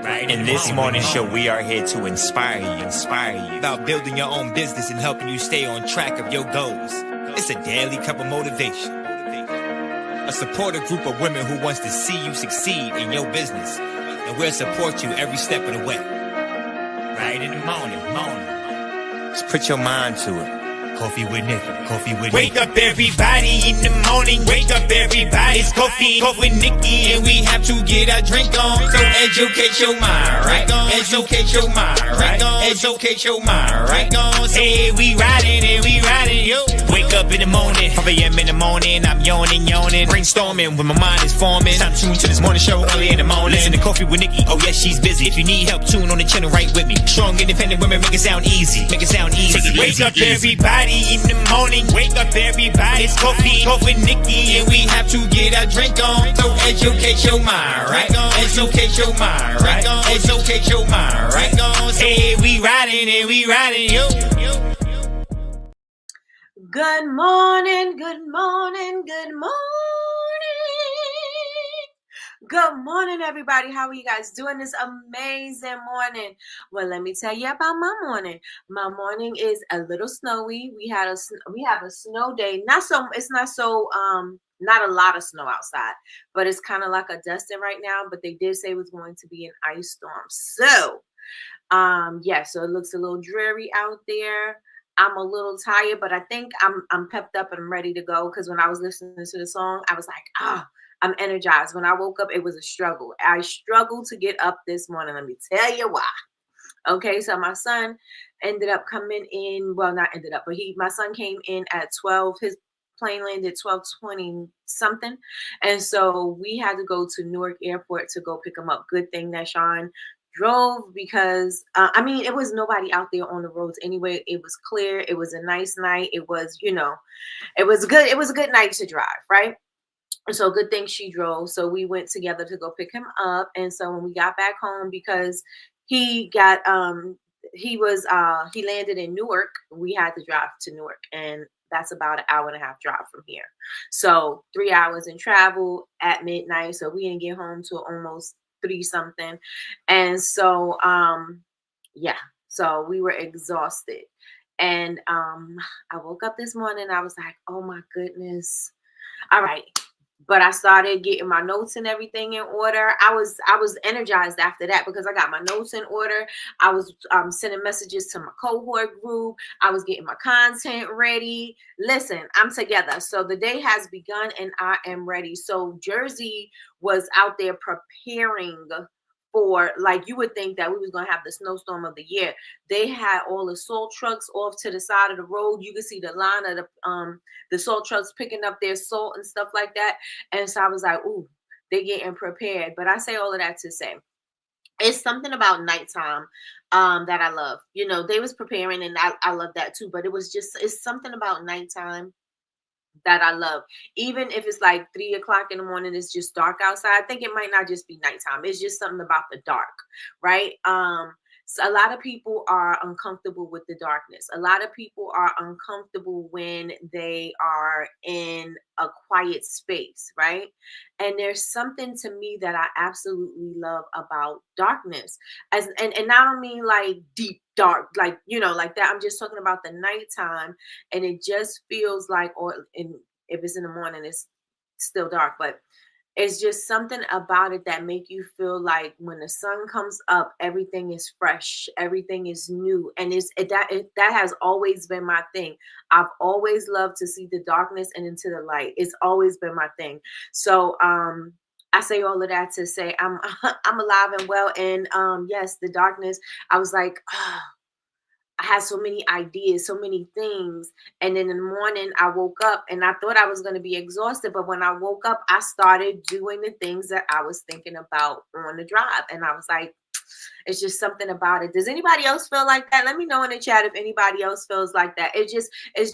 Right. In this morning show, we are here to inspire you about building your own business and helping you stay on track of your goals. It's a daily cup of motivation. A supportive group of women who wants to see you succeed in your business, and we'll support you every step of the way. Right in the morning. Just put your mind to it. Coffee with Nikkie. Wake up everybody in the morning. Wake up everybody. It's coffee with Nikkie, and we have to get our drink on. So educate your mind, right? Educate your mind, right? Educate your mind, right? Hey, we riding, yo. Wake up in the morning, 5 a.m. in the morning. I'm yawning, brainstorming when my mind is forming. Time to tune to this morning show early in the morning. Listen to Coffee with Nikkie. Oh yes, she's busy. If you need help, tune on the channel right with me. Strong, independent women, make it sound easy. Take it Wake up everybody in the morning. Wake up everybody. It's coffee with Nikkie, and we have to get our drink on. So educate your mind, right? Educate your mind, right? Educate your mind, right? Hey, we riding, yo. Good morning. Good morning, everybody. How are you guys doing this amazing morning? Well, let me tell you about my morning. My morning is a little snowy. We have a snow day. Not a lot of snow outside, but it's kind of like a dusting right now. But they did say it was going to be an ice storm. So, so it looks a little dreary out there. I'm a little tired, but I think I'm pepped up and I'm ready to go. Because when I was listening to the song, I was like, I'm energized. When I woke up, it was a struggle. I struggled to get up this morning. Let me tell you why. Okay, so my son ended up coming in. Well, not ended up, but my son came in at 12. His plane landed 12:20 something, and so we had to go to Newark Airport to go pick him up. Good thing that Sean drove because it was nobody out there on the roads anyway. It was clear. It was a nice night. It was, it was good. It was a good night to drive, right? So good thing she drove. So we went together to go pick him up. And so when we got back home, because he landed in Newark, we had to drive to Newark, and that's about an hour and a half drive from here. So 3 hours in travel at midnight. So we didn't get home till almost 3 something. And so, so we were exhausted. And I woke up this morning, I was like, oh my goodness. All right. But I started getting my notes and everything in order. I was energized after that because I got my notes in order. I was sending messages to my cohort group. I was getting my content ready. Listen, I'm together. So the day has begun and I am ready. So Jersey was out there preparing for, like, you would think that we was going to have the snowstorm of the year. They had all the salt trucks off to the side of the road. You could see the line of the salt trucks picking up their salt and stuff like that. And so I was like, ooh, they're getting prepared. But I say all of that to say, it's something about nighttime that I love. They was preparing and I love that too. But it's something about nighttime that I love. Even if it's like 3 o'clock in the morning, it's just dark outside. I think it might not just be nighttime. It's just something about the dark, right? So a lot of people are uncomfortable with the darkness. A lot of people are uncomfortable when they are in a quiet space, right? And there's something to me that I absolutely love about darkness. And I don't mean like deep dark, like, like that. I'm just talking about the nighttime, and it just feels like, if it's in the morning, it's still dark, but it's just something about it that make you feel like when the sun comes up, everything is fresh, everything is new. And that has always been my thing. I've always loved to see the darkness and into the light. It's always been my thing. So I say all of that to say I'm alive and well. And yes, the darkness, I was like, I had so many ideas, so many things. And then in the morning, I woke up and I thought I was going to be exhausted. But when I woke up, I started doing the things that I was thinking about on the drive. And I was like, It's just something about it. Does anybody else feel like that? Let me know in the chat if anybody else feels like that. It's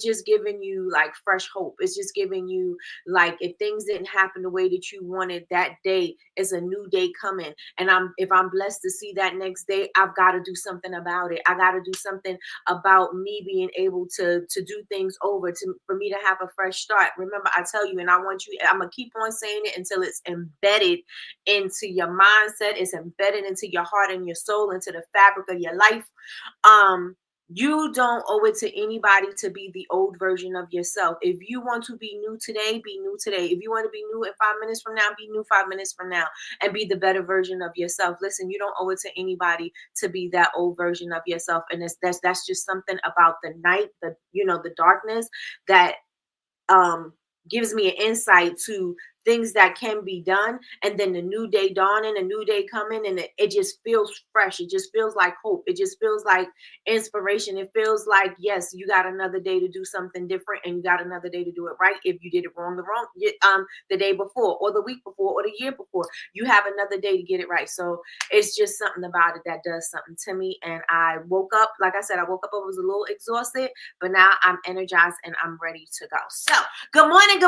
just giving you like fresh hope. It's just giving you like, if things didn't happen the way that you wanted that day, it's a new day coming. And if I'm blessed to see that next day, I've got to do something about it. I got to do something about me being able to do things over, for me to have a fresh start. Remember, I tell you, and I'm gonna keep on saying it until it's embedded into your mindset, it's embedded into your heart and your soul, into the fabric of your life. You don't owe it to anybody to be the old version of yourself. If you want to be new today, be new today. If you want to be new in 5 minutes from now, be new 5 minutes from now, and be the better version of yourself. Listen, you don't owe it to anybody to be that old version of yourself. And that's just something about the night, the darkness that gives me an insight to things that can be done, and then the new day dawning, a new day coming, and it just feels fresh. It just feels like hope. It just feels like inspiration. It feels like, yes, you got another day to do something different, and you got another day to do it right. If you did it wrong the day before, or the week before, or the year before, you have another day to get it right. So it's just something about it that does something to me. And I woke up, like I said, I was a little exhausted, but now I'm energized and I'm ready to go. So good morning,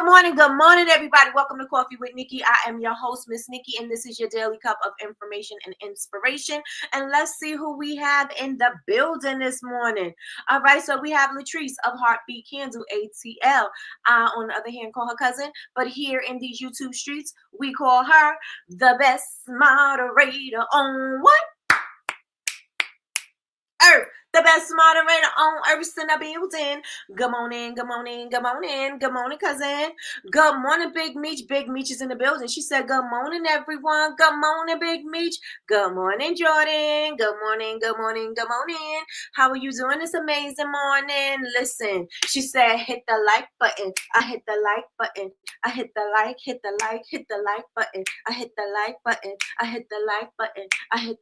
everybody. Welcome to Coffee with Nikki. I am your host, Miss Nikki, and this is your daily cup of information and inspiration. And let's see who we have in the building this morning. All right, so we have Latrice of Heartbeat Candle ATL. On the other hand, call her cousin, but here in these YouTube streets, we call her the best moderator on what? Earth. The best moderator on earth in the building. Good morning, cousin. Good morning, Big Meech. Big Meech is in the building. She said, good morning, everyone. Good morning, Big Meech. Good morning, Jordan. Good morning. How are you doing this amazing morning? Listen, she said, hit the like button. I hit the like button. I hit the like button. I hit the like button. I hit the like button. I hit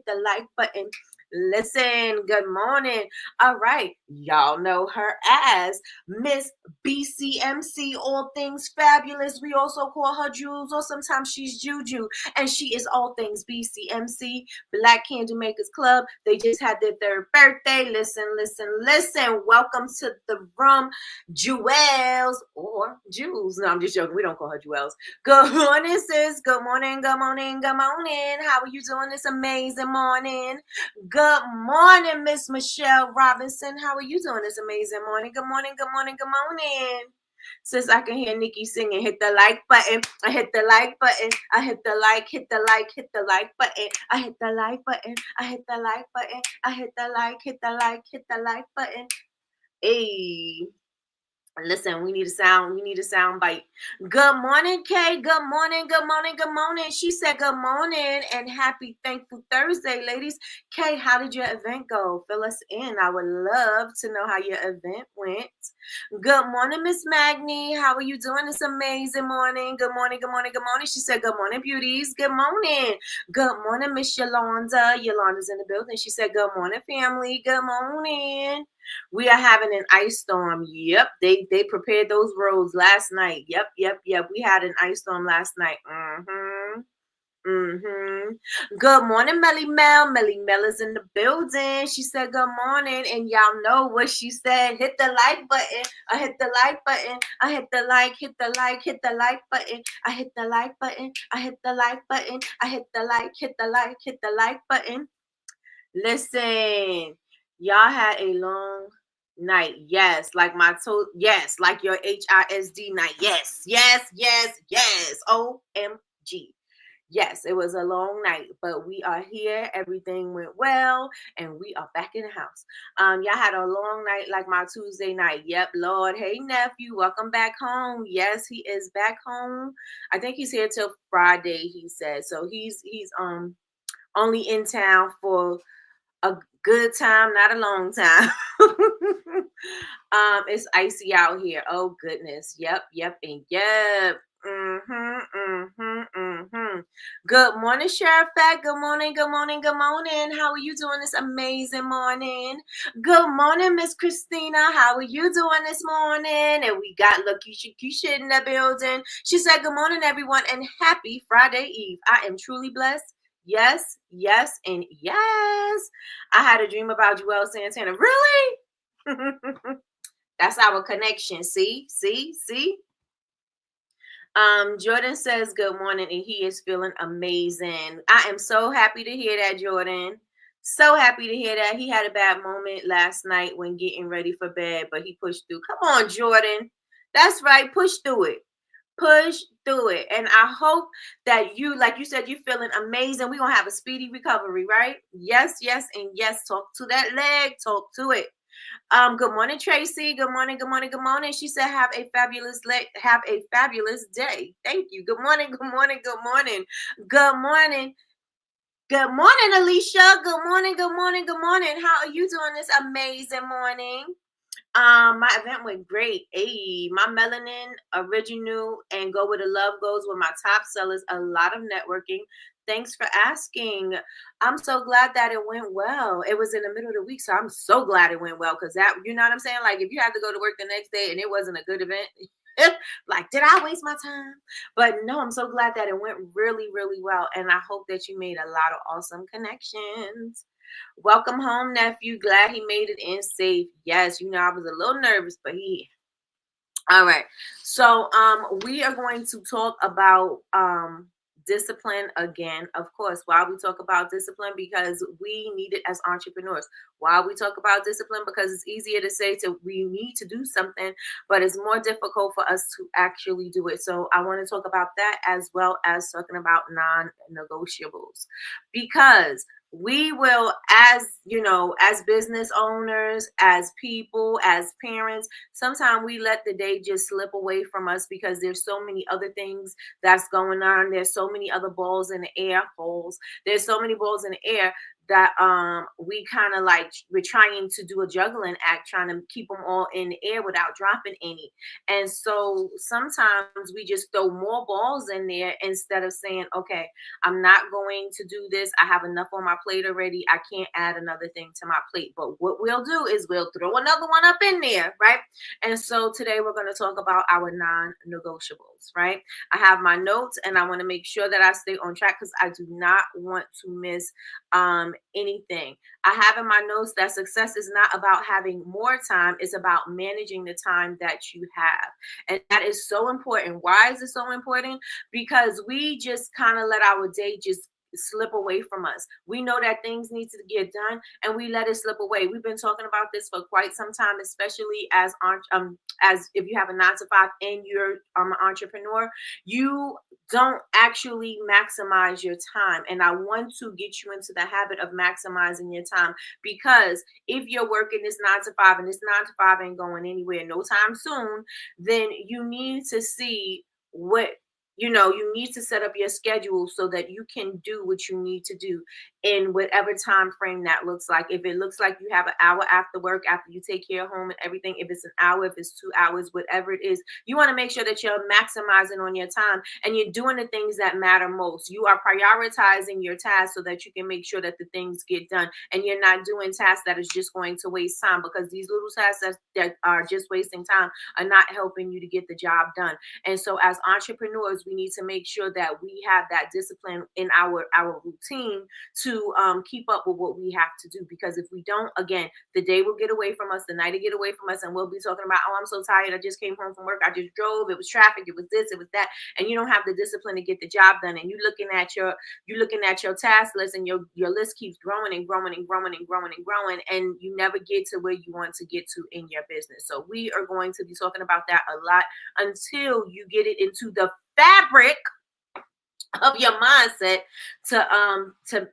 the like button. Listen, good morning. All right, y'all know her as Miss BCMC, all things fabulous. We also call her Jules, or sometimes she's Juju, and she is all things BCMC, Black Candle Makers Club. They just had their third birthday. Listen. Welcome to the room, Jewels, or Jules. No, I'm just joking. We don't call her Jewels. Good morning, sis. Good morning. How are you doing this amazing morning? Good morning, Miss Michelle Robinson. How are you doing this amazing morning? Good morning. Since I can hear Nikki singing, hit the like button. I hit the like button. I hit the like button. I hit the like button. I hit the like button. I hit the like button. Hey. Listen, we need a sound bite. Good morning, Kay. Good morning. She said good morning and happy Thankful Thursday, ladies. Kay, how did your event go? Fill us in. I would love to know how your event went. Good morning, Miss Magni. How are you doing this amazing morning? Good morning. She said good morning, beauties. Good morning. Good morning, Miss Yolanda. Yolanda's in the building. She said good morning, family. Good morning. We are having an ice storm. Yep, they prepared those roads last night. Yep. We had an ice storm last night. Good morning, Melly Mel. Melly Mel is in the building. She said good morning, and y'all know what she said. Hit the like button. I hit the like button. I hit the like button. I hit the like button. I hit the like button. Listen. Y'all had a long night. Yes, like like your HISD night. Yes. OMG. Yes, it was a long night, but we are here. Everything went well, and we are back in the house. Y'all had a long night like my Tuesday night. Yep, Lord. Hey, nephew, welcome back home. Yes, he is back home. I think he's here till Friday, he said. So he's only in town for a good time, not a long time. It's icy out here. Oh goodness. Yep. Good morning, Sheriff. Good morning. How are you doing this amazing morning? Good morning, Miss Christina. How are you doing this morning? And we got Lakeisha in the building. She said, good morning, everyone, and happy Friday Eve. I am truly blessed. Yes, yes, and yes. I had a dream about Joel Santana. Really? That's our connection. See, see, see. Jordan says good morning and he is feeling amazing. I am so happy to hear that, Jordan. So happy to hear that. He had a bad moment last night when getting ready for bed, but he pushed through. Come on, Jordan. That's right. Push through it. Push through it. And I hope that you, like you said, you're feeling amazing. We're going to have a speedy recovery, right? Yes, yes, and yes. Talk to that leg. Talk to it. Good morning, Tracy. Good morning, good morning, good morning. She said, have a fabulous day. Thank you. Good morning, good morning, good morning. Good morning. Good morning, Alicia. Good morning, good morning, good morning. How are you doing this amazing morning? My event went great. Hey, my melanin original and go where the love goes with my top sellers. A lot of networking. Thanks for asking. I'm so glad that it went well. It was in the middle of the week, so I'm so glad it went well because that, you know what I'm saying? Like if you had to go to work the next day and it wasn't a good event, like did I waste my time? But no, I'm so glad that it went really, really well, and I hope that you made a lot of awesome connections. Welcome home, nephew. Glad he made it in safe. Yes, you know, I was a little nervous, but he. All right. So we are going to talk about discipline again. Of course, why we talk about discipline, because we need it as entrepreneurs. Why we talk about discipline, because it's easier to say we need to do something, but it's more difficult for us to actually do it. So I want to talk about that as well as talking about non-negotiables, because we will, as you know, as business owners, as people, as parents, sometimes we let the day just slip away from us because there's so many other things that's going on. There's so many other balls in the air, there's so many balls in the air that we kind of like, we're trying to do a juggling act, trying to keep them all in the air without dropping any. And so sometimes we just throw more balls in there instead of saying, okay, I'm not going to do this. I have enough on my plate already. I can't add another thing to my plate. But what we'll do is we'll throw another one up in there, right? And so today we're going to talk about our non-negotiables, right? I have my notes and I want to make sure that I stay on track because I do not want to miss anything. I have in my notes that success is not about having more time, it's about managing the time that you have. And that is so important. Why is it so important? Because we just kind of let our day just slip away from us. We know that things need to get done and we let it slip away. We've been talking about this for quite some time, especially as if you have a 9 to 5 and you're an entrepreneur, you don't actually maximize your time. And I want to get you into the habit of maximizing your time, because if you're working this 9 to 5 and this 9 to 5 ain't going anywhere no time soon, then you need to see what, you need to set up your schedule so that you can do what you need to do in whatever time frame that looks like. If it looks like you have an hour after work, after you take care of home and everything, if it's an hour, if it's 2 hours, whatever it is, you want to make sure that you're maximizing on your time and you're doing the things that matter most. You are prioritizing your tasks so that you can make sure that the things get done, and you're not doing tasks that is just going to waste time, because these little tasks that are just wasting time are not helping you to get the job done. And so as entrepreneurs, we need to make sure that we have that discipline in our routine to keep up with what we have to do. Because if we don't, again, the day will get away from us, the night will get away from us, and we'll be talking about, oh, I'm so tired, I just came home from work, I just drove, it was traffic, it was this, it was that, and you don't have the discipline to get the job done. And you're looking at your task list, and your list keeps growing and growing and growing and growing and growing, and you never get to where you want to get to in your business. So we are going to be talking about that a lot until you get it into the fabric of your mindset to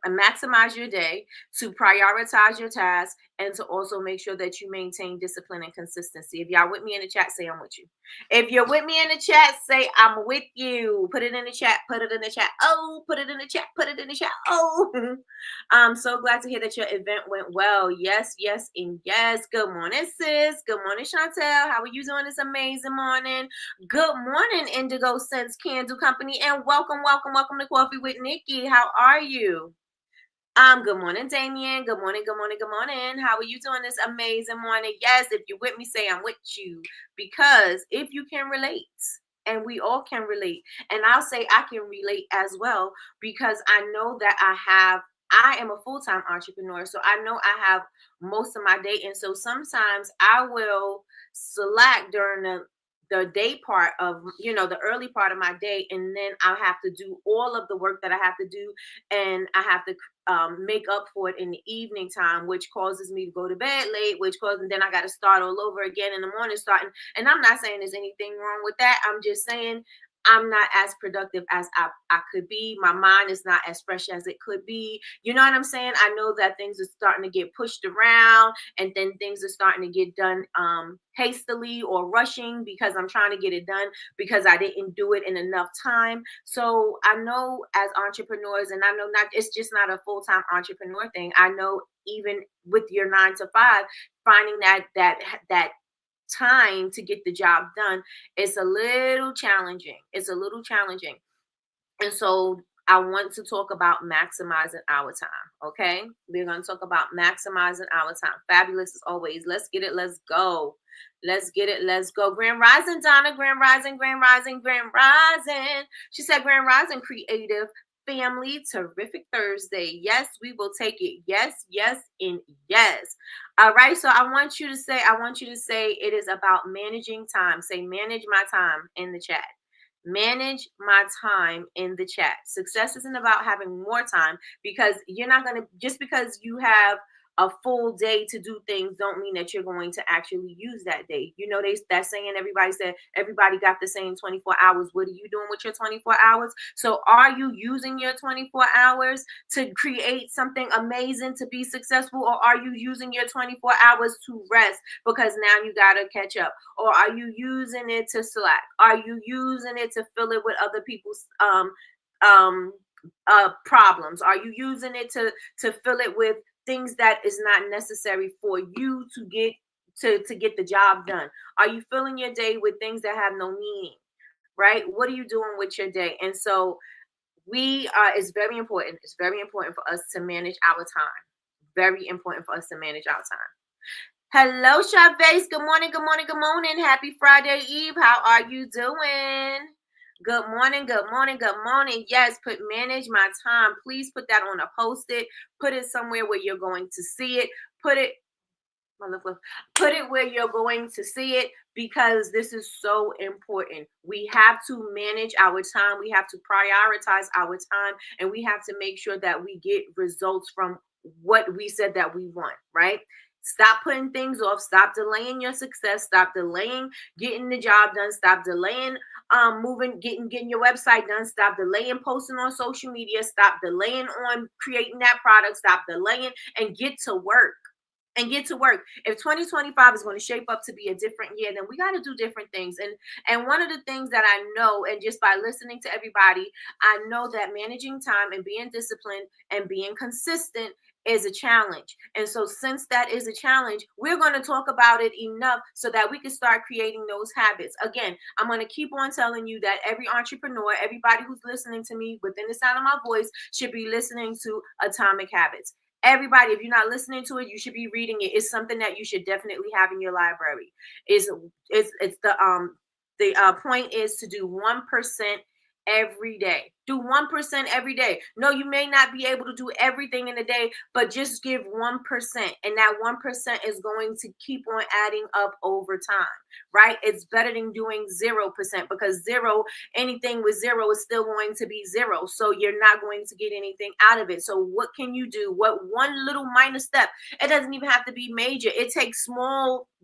maximize your day, to prioritize your tasks, and to also make sure that you maintain discipline and consistency. If y'all with me in the chat, say I'm with you. If you're with me in the chat, say I'm with you. Put it in the chat. Put it in the chat. Oh, put it in the chat. Put it in the chat. Oh, I'm so glad to hear that your event went well. Yes, yes, and yes. Good morning, sis. Good morning, Chantel. How are you doing this amazing morning? Good morning, Indigo Sense Candle Company, and welcome, welcome, welcome to Coffee with Nikki. How are you? Good morning, Damien. Good morning, good morning, good morning. How are you doing this amazing morning? Yes, if you're with me, say I'm with you, because if you can relate, and we all can relate. And I'll say I can relate as well, because I know that I am a full-time entrepreneur, so I know I have most of my day. And so sometimes I will slack during the day part of, the early part of my day, and then I have to do all of the work that I have to do, and I have to make up for it in the evening time, which causes me to go to bed late, which causes, and then I got to start all over again in the morning starting. And I'm not saying there's anything wrong with that. I'm just saying I'm not as productive as I could be. My mind is not as fresh as it could be. You know what I'm saying? I know that things are starting to get pushed around, and then things are starting to get done hastily or rushing because I'm trying to get it done because I didn't do it in enough time. So I know as entrepreneurs, and I know not, it's just not a full-time entrepreneur thing. I know even with your 9 to 5, finding that time to get the job done, it's a little challenging. It's a little challenging. And so I want to talk about maximizing our time. Okay. We're going to talk about maximizing our time. Fabulous as always. Let's get it. Let's go. Let's get it. Let's go. Grand Rising, Donna. Grand Rising, Grand Rising, Grand Rising. She said, Grand Rising, creative family. Terrific Thursday. Yes, we will take it. Yes, yes, and yes. All right. So I want you to say it is about managing time. Say manage my time in the chat. Manage my time in the chat. Success isn't about having more time, because you're not going to, just because you have a full day to do things, don't mean that you're going to actually use that day. That saying, everybody said everybody got the same 24 hours. What are you doing with your 24 hours? So are you using your 24 hours to create something amazing, to be successful, or are you using your 24 hours to rest because now you got to catch up? Or are you using it to slack? Are you using it to fill it with other people's problems? Are you using it to fill it with things that is not necessary for you to get the job done? Are you filling your day with things that have no meaning? Right? What are you doing with your day? And so it's very important. It's very important for us to manage our time. Very important for us to manage our time. Hello, Chavez. Good morning, good morning, good morning. Happy Friday Eve. How are you doing? Good morning, good morning, good morning. Yes, put manage my time. Please put that on a post-it. Put it somewhere where you're going to see it. Put it where you're going to see it, because this is so important. We have to manage our time. We have to prioritize our time, and we have to make sure that we get results from what we said that we want, right? Stop putting things off. Stop delaying your success. Stop delaying getting the job done. Stop delaying getting your website done. Stop delaying posting on social media. Stop delaying on creating that product. Stop delaying, and get to work. If 2025 is going to shape up to be a different year, then we got to do different things. And one of the things that I know, and just by listening to everybody, I know that managing time and being disciplined and being consistent is a challenge. And so since that is a challenge, we're going to talk about it enough so that we can start creating those habits. Again, I'm going to keep on telling you that every entrepreneur, everybody who's listening to me within the sound of my voice, should be listening to Atomic Habits. Everybody, if you're not listening to it, you should be reading it. It's something that you should definitely have in your library. It's the point is to do 1% every day. Do 1% every day. No, you may not be able to do everything in a day, but just give 1%. And that 1% is going to keep on adding up over time, right? It's better than doing 0%, because anything with 0 is still going to be 0. So you're not going to get anything out of it. So what can you do? What one little minor step? It doesn't even have to be major. It takes little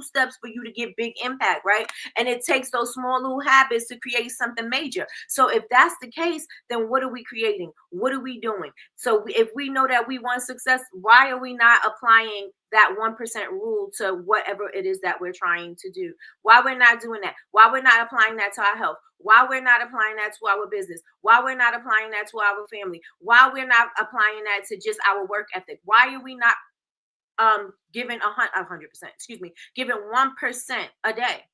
steps for you to get big impact, right? And it takes those small little habits to create something major. So if that's the case, then what are we creating? What are we doing? So if we know that we want success, why are we not applying that 1% rule to whatever it is that we're trying to do? Why we're not doing that? Why we're not applying that to our health? Why we're not applying that to our business? Why we're not applying that to our family? Why we're not applying that to just our work ethic? Why are we not giving 100%, giving 1% a day?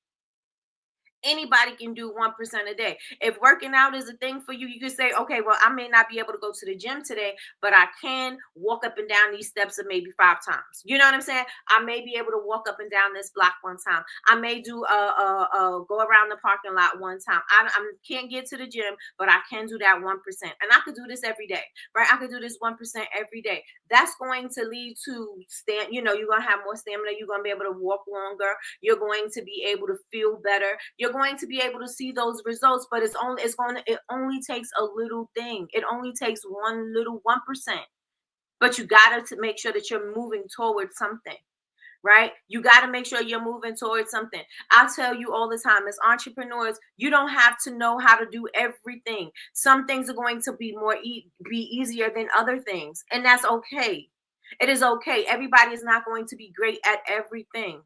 Anybody can do 1% a day. If working out is a thing for you, you can say, okay, well, I may not be able to go to the gym today, but I can walk up and down these steps of maybe 5 times. You know what I'm saying? I may be able to walk up and down this block 1 time. I may do go around the parking lot 1 time. I can't get to the gym, but I can do that 1%. And I could do this every day, right? I could do this 1% every day. That's going to lead to you're going to have more stamina. You're going to be able to walk longer. You're going to be able to feel better. You're going to be able to see those results, but it only takes a little thing. It only takes one little 1%. But you got to make sure that you're moving towards something, right? You got to make sure you're moving towards something. I tell you all the time, as entrepreneurs, you don't have to know how to do everything. Some things are going to be be easier than other things, and that's okay. It is okay. Everybody is not going to be great at everything.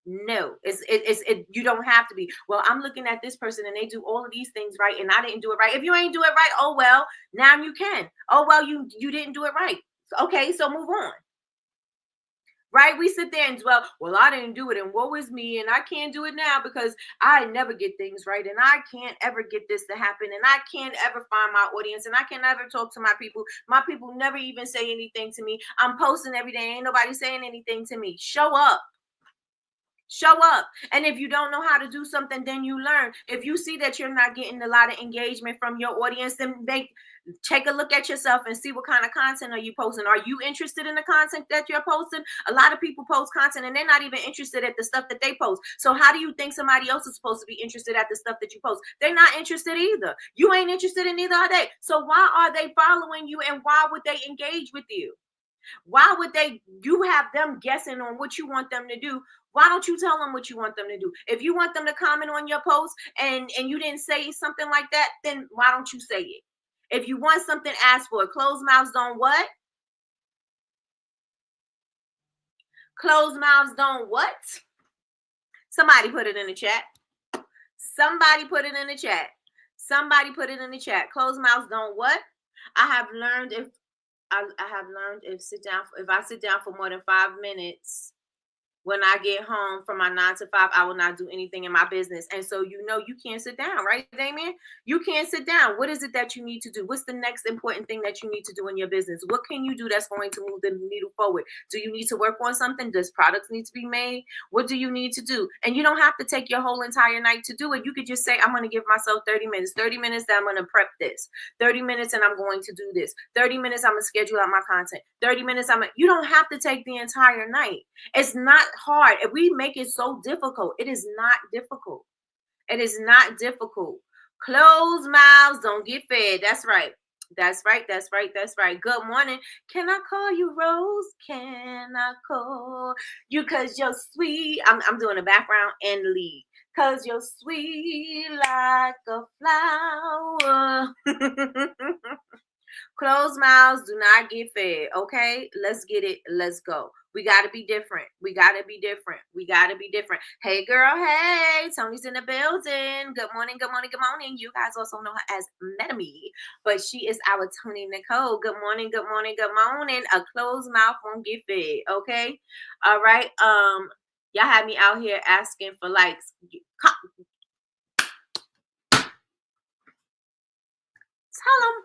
No, you don't have to be. Well, I'm looking at this person and they do all of these things right, and I didn't do it right. If you ain't do it right, oh well, now you can. Oh well, you didn't do it right. Okay, so move on. Right? We sit there and dwell, well, I didn't do it, and woe is me, and I can't do it now because I never get things right, and I can't ever get this to happen, and I can't ever find my audience, and I can never talk to my people. My people never even say anything to me. I'm posting every day, ain't nobody saying anything to me. Show up. Show up. And if you don't know how to do something, then you learn. If you see that you're not getting a lot of engagement from your audience, then take a look at yourself and see what kind of content are you posting. Are you interested in the content that you're posting? A lot of people post content and they're not even interested at the stuff that they post. So how do you think somebody else is supposed to be interested at the stuff that you post? They're not interested either. You ain't interested in either, are they? So why are they following you, and why would they engage with you? Why would you have them guessing on what you want them to do? Why don't you tell them what you want them to do? If you want them to comment on your post and you didn't say something like that, then why don't you say it? If you want something, ask for it. Closed mouths don't what? Closed mouths don't what? Somebody put it in the chat. Somebody put it in the chat. Somebody put it in the chat. Closed mouths don't what? I have learned if I sit down for more than 5 minutes when I get home from my 9 to 5, I will not do anything in my business. And so, you can't sit down, right, Damien? You can't sit down. What is it that you need to do? What's the next important thing that you need to do in your business? What can you do that's going to move the needle forward? Do you need to work on something? Does products need to be made? What do you need to do? And you don't have to take your whole entire night to do it. You could just say, I'm going to give myself 30 minutes. 30 minutes that I'm going to prep this. 30 minutes and I'm going to do this. 30 minutes I'm going to schedule out my content. 30 minutes you don't have to take the entire night. It's not hard. If we make it so difficult, it is not difficult. It is not difficult. Closed mouths don't get fed. That's right. That's right. That's right. That's right. Good morning. Can I call you Rose? Can I call you? Cause you're sweet. I'm doing a background and lead. Cause you're sweet like a flower. Closed mouths do not get fed. Okay, let's get it. Let's go. We got to be different. We got to be different. We got to be different. Hey, girl. Hey, Tony's in the building. Good morning. Good morning. Good morning. You guys also know her as Metame, but she is our Tony Nicole. Good morning. Good morning. Good morning. A closed mouth won't get fed. Okay. All right. Y'all had me out here asking for likes. Tell them.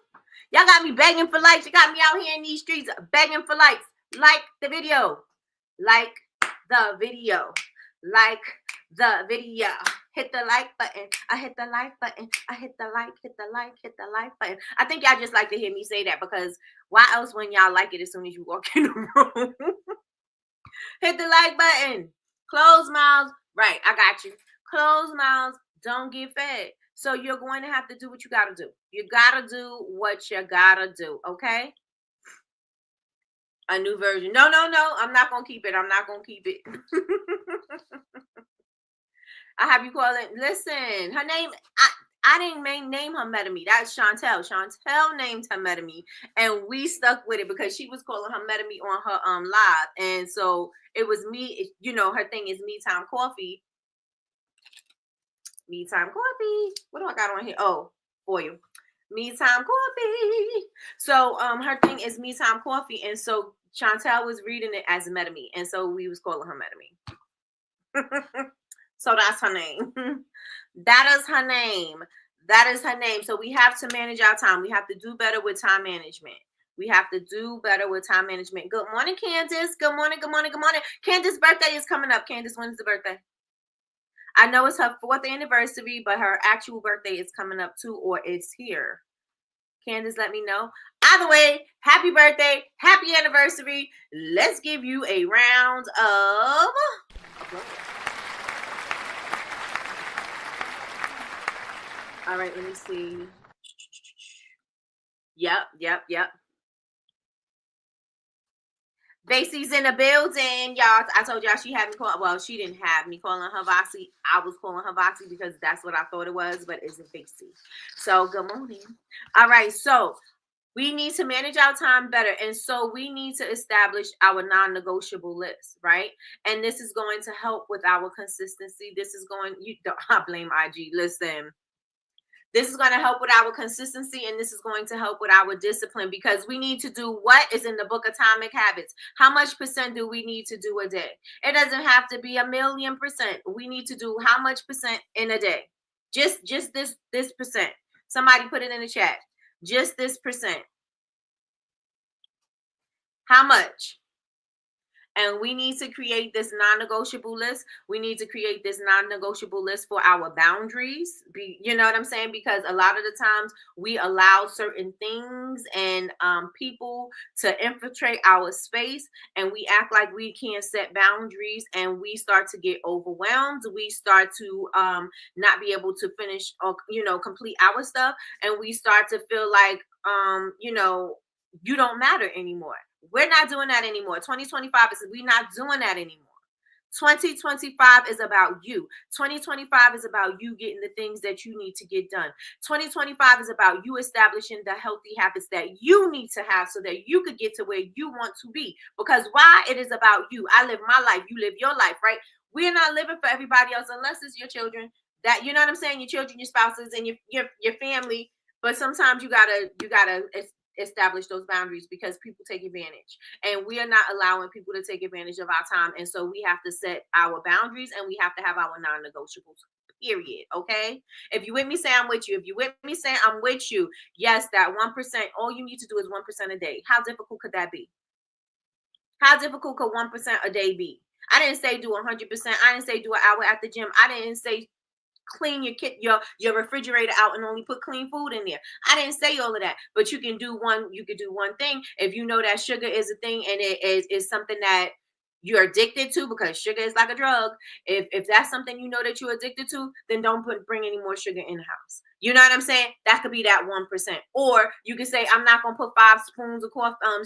Y'all got me begging for likes. You got me out here in these streets begging for likes. Like the video. Like the video. Like the video. Hit the like button. I hit the like button. I hit the like, hit the like, hit the like button. I think y'all just like to hear me say that, because why else when y'all like it as soon as you walk in the room? Hit the like button. Closed mouths. Right, I got you. Closed mouths don't get fed. So you're going to have to do what you got to do. You got to do what you got to do, okay? A new version. No. I'm not going to keep it. I'm not going to keep it. I have you call it. Listen, her name, I didn't name her Metame. That's Chantel. Chantel named her Metame, and we stuck with it because she was calling her Metame on her live. And so it was me, her thing is Me Time Coffee. Me Time Coffee. What do I got on here? Oh, for you. Me Time Coffee. So her thing is Me Time Coffee. And so Chantel was reading it as Metame. And so we was calling her Metame. So that's her name. That is her name. That is her name. So we have to manage our time. We have to do better with time management. We have to do better with time management. Good morning, Candace. Good morning, good morning, good morning. Candace's birthday is coming up. Candace, when's the birthday? I know it's her 4th anniversary, but her actual birthday is coming up too, or it's here. Candace, let me know. Either way, happy birthday, happy anniversary. Let's give you a round of applause. All right, let me see. Yep. Basie's in the building, y'all. I told y'all she had me call. Well, she didn't have me calling her Voxy. I was calling her Voxy because that's what I thought it was, but it's a Basie. So good morning. All right, so we need to manage our time better, and so we need to establish our non-negotiable list, right? And this is going to help with our consistency. This is going. You don't. I blame IG. Listen. This is going to help with our consistency, and this is going to help with our discipline, because we need to do what is in the book Atomic Habits. How much percent do we need to do a day? It doesn't have to be 1,000,000%. We need to do how much percent in a day? Just this percent. Somebody put it in the chat. Just this percent. How much? And we need to create this non-negotiable list. We need to create this non-negotiable list for our boundaries. You know what I'm saying? Because a lot of the times we allow certain things and people to infiltrate our space, and we act like we can't set boundaries, and we start to get overwhelmed. We start to not be able to finish or complete our stuff, and we start to feel like you don't matter anymore. We're not doing that anymore. 2025 is we're not doing that anymore. 2025 is about you. 2025 is about you getting the things that you need to get done. 2025 is about you establishing the healthy habits that you need to have so that you could get to where you want to be. Because why? It is about you. I live my life. You live your life, right? We're not living for everybody else unless it's your children. That, you know what I'm saying? Your children, your spouses, and your family. But sometimes you gotta establish those boundaries, because people take advantage, and we are not allowing people to take advantage of our time. And so we have to set our boundaries, and we have to have our non-negotiables, period. Okay, if you with me, say I'm with you. If you with me, say I'm with you. Yes, that 1%, all you need to do is 1% a day. How difficult could that be? How difficult could 1% a day be? I didn't say do 100%. I didn't say do an hour at the gym. I didn't say clean your refrigerator out and only put clean food in there. I didn't say all of that, but you can do one thing. If you know that sugar is a thing, and it is something that you're addicted to, because sugar is like a drug. If that's something you know that you're addicted to, then don't bring any more sugar in the house. You know what I'm saying? That could be that 1%. Or you can say, I'm not gonna put 5 spoons of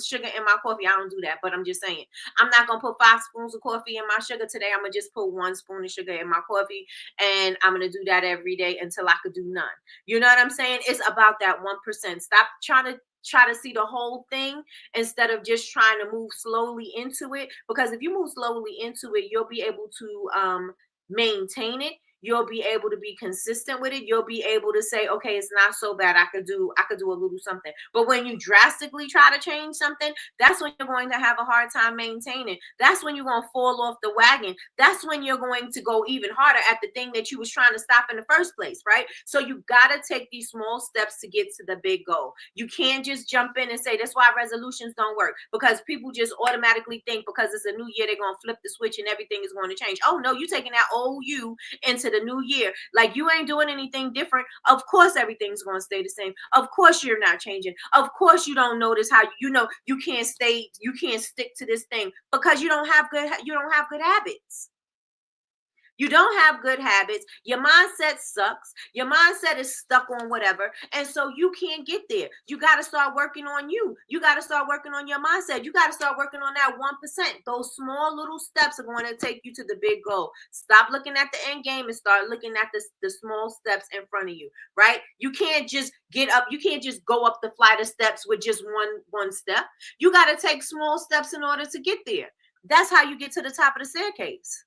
sugar in my coffee. I don't do that, but I'm just saying, I'm not gonna put 5 spoons of coffee in my sugar today. I'm gonna just put 1 spoon of sugar in my coffee, and I'm gonna do that every day until I could do none. You know what I'm saying? It's about that 1%. Stop try to see the whole thing instead of just trying to move slowly into it, because if you move slowly into it, you'll be able to maintain it. You'll be able to be consistent with it. You'll be able to say, okay, it's not so bad. I could do a little something. But when you drastically try to change something, that's when you're going to have a hard time maintaining. That's when you're going to fall off the wagon. That's when you're going to go even harder at the thing that you was trying to stop in the first place, right? So you got to take these small steps to get to the big goal. You can't just jump in and say, that's why resolutions don't work, because people just automatically think because it's a new year, they're going to flip the switch and everything is going to change. Oh no, you're taking that old you into the new year. Like, you ain't doing anything different. Of course everything's going to stay the same. Of course you're not changing. Of course you don't notice how you can't stick to this thing because you don't have good habits. You don't have good habits. Your mindset sucks. Your mindset is stuck on whatever. And so you can't get there. You got to start working on you. You got to start working on your mindset. You got to start working on that 1%. Those small little steps are going to take you to the big goal. Stop looking at the end game and start looking at the small steps in front of you, right? You can't just get up. You can't just go up the flight of steps with just one step. You got to take small steps in order to get there. That's how you get to the top of the staircase.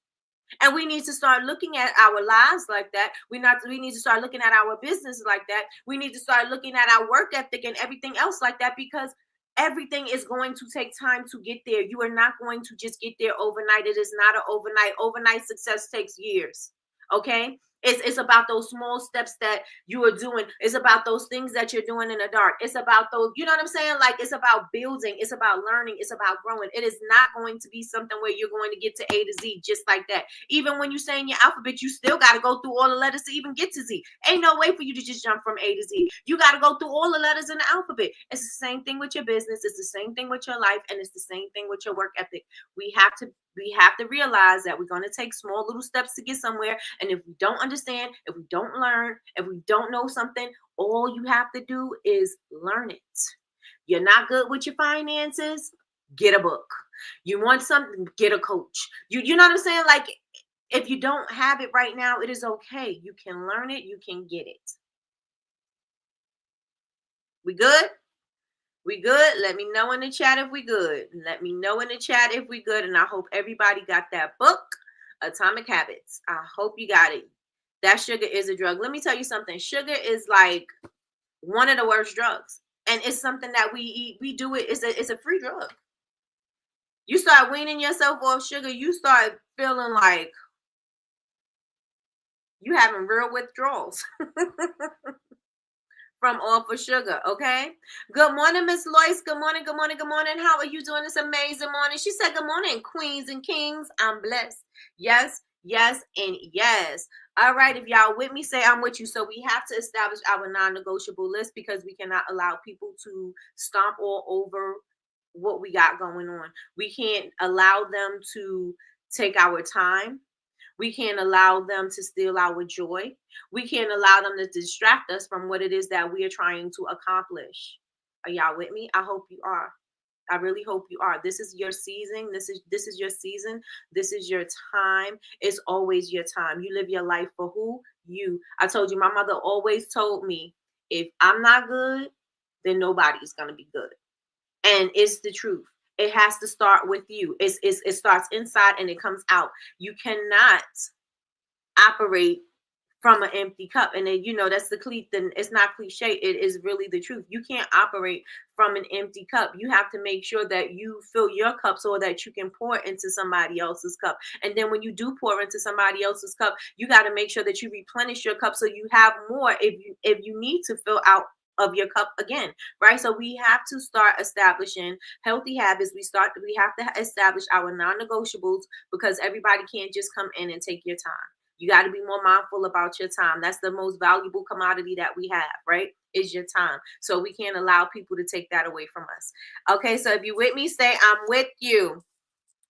And we need to start looking at our lives like that. We need to start looking at our business like that. We need to start looking at our work ethic and everything else like that, because everything is going to take time to get there. You are not going to just get there overnight. It is not an overnight. Overnight success takes years. Okay. It's about those small steps that you are doing. It's about those things that you're doing in the dark. It's about those, you know what I'm saying? Like, it's about building. It's about learning. It's about growing. It is not going to be something where you're going to get to A to Z just like that. Even when you're saying your alphabet, you still got to go through all the letters to even get to Z. Ain't no way for you to just jump from A to Z. You got to go through all the letters in the alphabet. It's the same thing with your business. It's the same thing with your life. And it's the same thing with your work ethic. We have to realize that we're going to take small little steps to get somewhere. And if we don't understand, if we don't learn, if we don't know something, all you have to do is learn it. You're not good with your finances, get a book. You want something, get a coach. You know what I'm saying? Like, if you don't have it right now, it is okay. You can learn it, you can get it. We good? We good? Let me know in the chat if we good. Let me know in the chat if we good. And I hope everybody got that book, Atomic Habits. I hope you got it. That sugar is a drug. Let me tell you something. Sugar is like one of the worst drugs. And it's something that we eat. We do it. It's a free drug. You start weaning yourself off sugar, you start feeling like you having real withdrawals. From all for sugar. Okay. Good morning, Miss Lois. Good morning. Good morning. Good morning. How are you doing this amazing morning? She said, good morning, queens and kings. I'm blessed. Yes, yes, and yes. All right. If y'all with me, say I'm with you. So we have to establish our non-negotiable list because we cannot allow people to stomp all over what we got going on. We can't allow them to take our time. We can't allow them to steal our joy. We can't allow them to distract us from what it is that we are trying to accomplish. Are y'all with me? I hope you are. I really hope you are. This is your season. This is your season. This is your time. It's always your time. You live your life for who? You. I told you, my mother always told me, if I'm not good, then nobody's going to be good. And it's the truth. It has to start with you. It starts inside and it comes out. You cannot operate from an empty cup. And then, that's then it's not cliche. It is really the truth. You can't operate from an empty cup. You have to make sure that you fill your cup so that you can pour into somebody else's cup. And then when you do pour into somebody else's cup, you got to make sure that you replenish your cup so you have more if you need to fill out of your cup again, right? So we have to start establishing healthy habits. We have to establish our non-negotiables because everybody can't just come in and take your time. You got to be more mindful about your time. That's the most valuable commodity that we have, right? Is your time. So we can't allow people to take that away from us. Okay, so if you're with me, say I'm with you.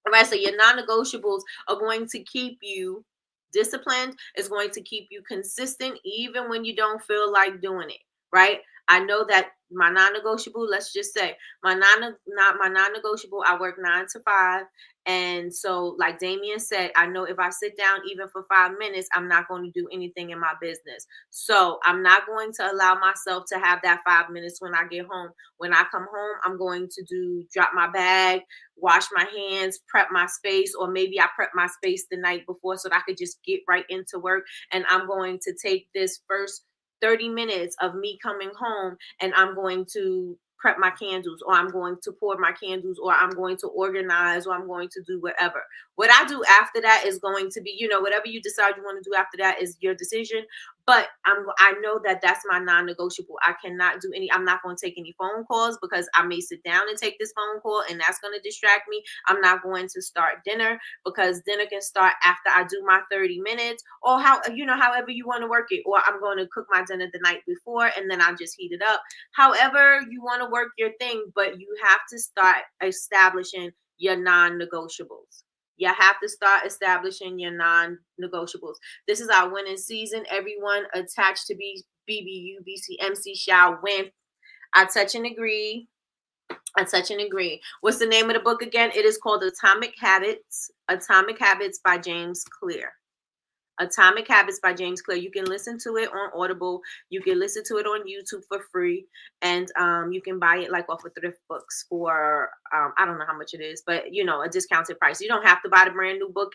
All right, so your non-negotiables are going to keep you disciplined. It's going to keep you consistent even when you don't feel like doing it, right? I know that my non-negotiable, let's just say my non-negotiable, I work 9 to 5. And so like Damien said, I know if I sit down even for 5 minutes, I'm not going to do anything in my business. So I'm not going to allow myself to have that 5 minutes when I get home. When I come home, I'm going to drop my bag, wash my hands, prep my space, or maybe I prep my space the night before so that I could just get right into work. And I'm going to take this first 30 minutes of me coming home and I'm going to prep my candles, or I'm going to pour my candles, or I'm going to organize, or I'm going to do whatever. What I do after that is going to be, whatever you decide you want to do after that is your decision. But I know that that's my non-negotiable. I cannot do I'm not going to take any phone calls because I may sit down and take this phone call and that's going to distract me. I'm not going to start dinner because dinner can start after I do my 30 minutes or however you want to work it. Or I'm going to cook my dinner the night before and then I'll just heat it up. However you want to work your thing, but you have to start establishing your non-negotiables. You have to start establishing your non-negotiables. This is our winning season. Everyone attached to BBU, BCMC shall win. I touch and agree. I touch and agree. What's the name of the book again? It is called Atomic Habits. Atomic Habits by James Clear. Atomic Habits by James Clear. You can listen to it on Audible. You can listen to it on YouTube for free. And you can buy it like off of thrift books for, I don't know how much it is, but a discounted price. You don't have to buy the brand new book.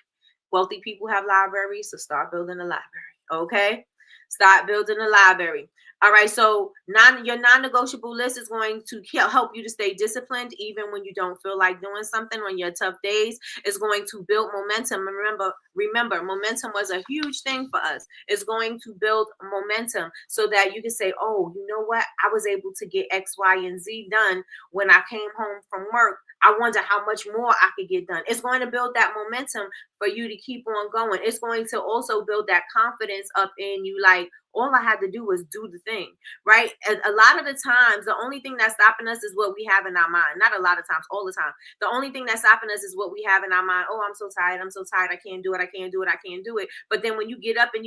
Wealthy people have libraries, so start building a library. Okay? Start building a library. All right, so your non-negotiable list is going to help you to stay disciplined even when you don't feel like doing something on your tough days. It's going to build momentum. And remember, momentum was a huge thing for us. It's going to build momentum so that you can say, oh, you know what? I was able to get X, Y, and Z done when I came home from work. I wonder how much more I could get done. It's going to build that momentum for you to keep on going. It's going to also build that confidence up in you, like, all I had to do was do the thing, right? And a lot of the times, the only thing that's stopping us is what we have in our mind. Not a lot of times, all the time. The only thing that's stopping us is what we have in our mind. Oh, I'm so tired. I'm so tired. I can't do it. I can't do it. I can't do it. But then when you get up and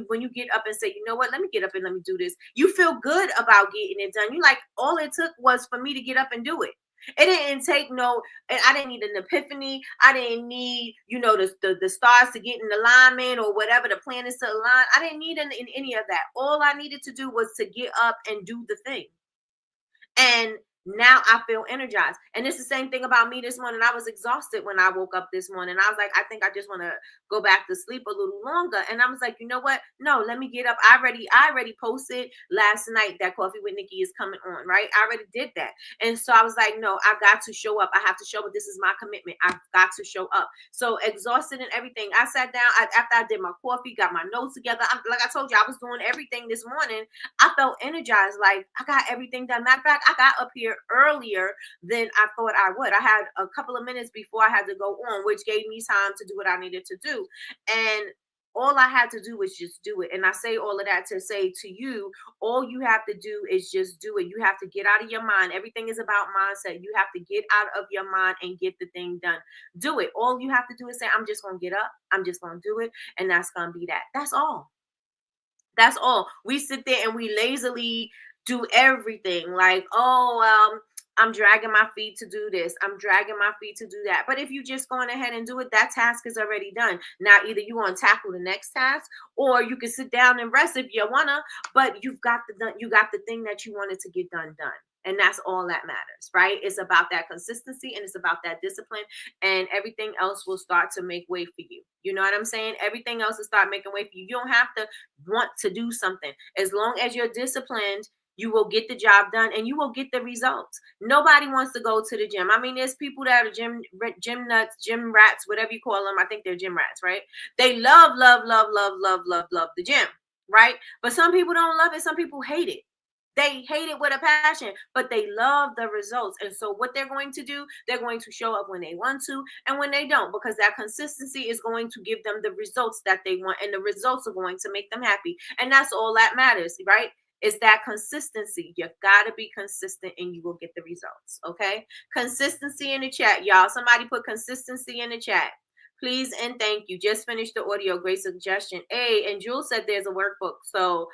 when you get up and say, you know what, let me get up and let me do this, you feel good about getting it done. You like, all it took was for me to get up and do it. It didn't take and I didn't need an epiphany. I didn't need, the stars to get in alignment or whatever, the planets to align. I didn't need any of that. All I needed to do was to get up and do the thing. And now I feel energized. And it's the same thing about me this morning. I was exhausted when I woke up this morning. I was like, I think I just want to go back to sleep a little longer. And I was like, you know what? No, let me get up. I already posted last night that Coffee with Nikki is coming on, right? I already did that. And so I was like, no, I got to show up. I have to show up. This is my commitment. I've got to show up. So exhausted and everything. I sat down after I did my coffee, got my notes together. Like I told you, I was doing everything this morning. I felt energized. Like, I got everything done. Matter of fact, I got up here earlier than I thought I would. I had a couple of minutes before I had to go on, which gave me time to do what I needed to do. And all I had to do was just do it. And I say all of that to say to you, all you have to do is just do it. You have to get out of your mind. Everything is about mindset. You have to get out of your mind and get the thing done. Do it. All you have to do is say, I'm just going to get up. I'm just going to do it. And that's going to be that. That's all. That's all. We sit there and we lazily do everything like, oh, I'm dragging my feet to do this. I'm dragging my feet to do that. But if you just going ahead and do it, that task is already done. Now, either you want to tackle the next task, or you can sit down and rest if you wanna. But you got the thing that you wanted to get done. And that's all that matters, right? It's about that consistency and it's about that discipline, and everything else will start to make way for you. You know what I'm saying? Everything else will start making way for you. You don't have to want to do something. As long as you're disciplined, you will get the job done and you will get the results. Nobody wants to go to the gym. I mean, there's people that are gym nuts, gym rats, whatever you call them. I think they're gym rats, right? They love the gym, right? But some people don't love it. Some people hate it. They hate it with a passion, but they love the results. And so what they're going to do, they're going to show up when they want to and when they don't, because that consistency is going to give them the results that they want, and the results are going to make them happy. And that's all that matters, right? It's that consistency. You got to be consistent and you will get the results. Okay. Consistency in the chat, y'all. Somebody put consistency in the chat. Please and thank you. Just finished the audio. Great suggestion. Hey, and Jules said there's a workbook. So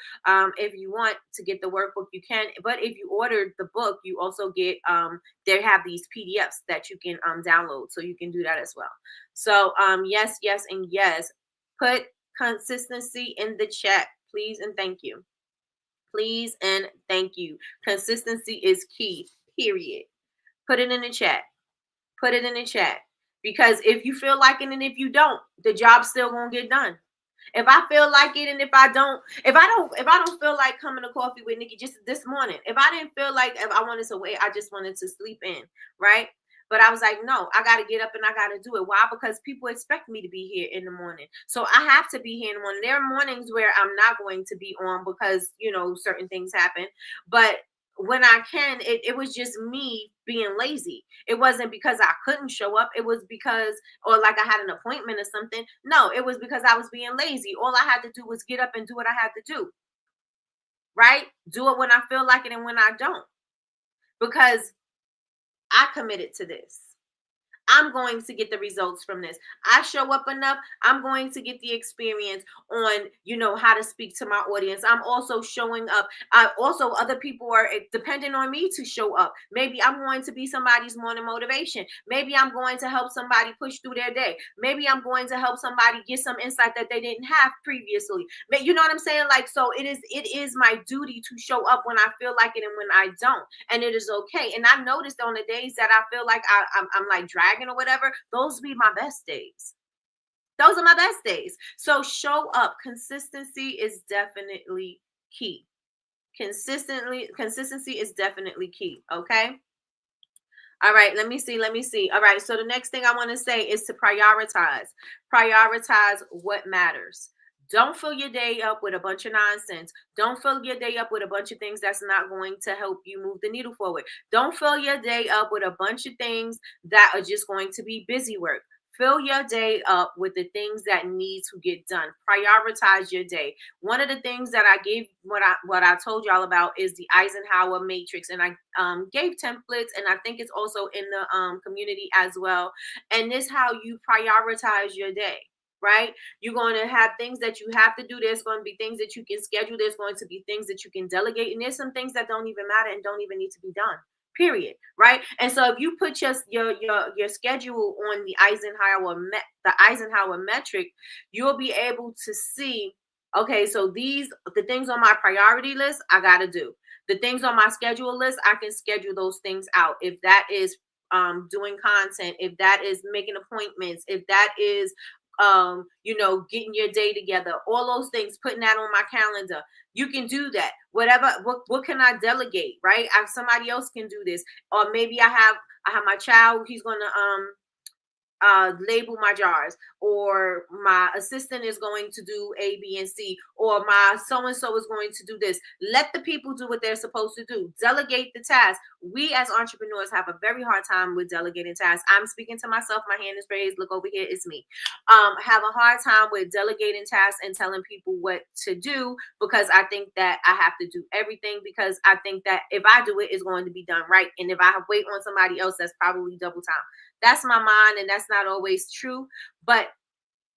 if you want to get the workbook, you can. But if you ordered the book, you also get they have these PDFs that you can download. So you can do that as well. So yes, and yes. Put consistency in the chat. Please and thank you. Please and thank you. Consistency is key. Period. Put it in the chat. Put it in the chat. Because if you feel like it and if you don't, the job's still gonna get done. If I feel like it and if I don't feel like coming to Coffee with Nikki just this morning, if I didn't feel like if I wanted to wait, I just wanted to sleep in, right? But I was like, no, I got to get up and I got to do it. Why? Because people expect me to be here in the morning. So I have to be here in the morning. There are mornings where I'm not going to be on because, certain things happen. But when I can, it was just me being lazy. It wasn't because I couldn't show up. It was because, or like I had an appointment or something. No, it was because I was being lazy. All I had to do was get up and do what I had to do. Right? Do it when I feel like it and when I don't. Because I committed to this. I'm going to get the results from this. I show up enough, I'm going to get the experience on, how to speak to my audience. I'm also showing up. Also, other people are depending on me to show up. Maybe I'm going to be somebody's morning motivation. Maybe I'm going to help somebody push through their day. Maybe I'm going to help somebody get some insight that they didn't have previously. You know what I'm saying? Like, so it is my duty to show up when I feel like it and when I don't. And it is okay. And I noticed on the days that I feel like I'm like dragging or whatever, those be my best days. Those are my best days. So show up. Consistency is definitely key. Consistency is definitely key. Okay. All right, let me see. All right, so the next thing I want to say is to prioritize. Prioritize what matters. Don't fill your day up with a bunch of nonsense. Don't fill your day up with a bunch of things that's not going to help you move the needle forward. Don't fill your day up with a bunch of things that are just going to be busy work. Fill your day up with the things that need to get done. Prioritize your day. One of the things that I gave, what I told y'all about, is the Eisenhower matrix, and I gave templates, and I think it's also in the community as well. And this how you prioritize your day. Right? You're going to have things that you have to do. There's going to be things that you can schedule. There's going to be things that you can delegate, and there's some things that don't even matter and don't even need to be done. Period. Right? And so if you put your schedule on the Eisenhower metric, you'll be able to see, okay, so the things on my priority list I got to do. The things on my schedule list, I can schedule those things out. If that is doing content, if that is making appointments, if that is getting your day together, all those things, putting that on my calendar. You can do that. Whatever, what can I delegate, right? Somebody else can do this. Or maybe I have my child, he's gonna label my jars, or my assistant is going to do A, B, and C, or my so-and-so is going to do this. Let the people do what they're supposed to do. Delegate the task. We as entrepreneurs have a very hard time with delegating tasks. I'm speaking to myself. My hand is raised. Look over here. It's me. Have a hard time with delegating tasks and telling people what to do, because I think that I have to do everything, because I think that if I do it, it's going to be done right. And if I wait on somebody else, that's probably double time. That's my mind, and that's not always true, but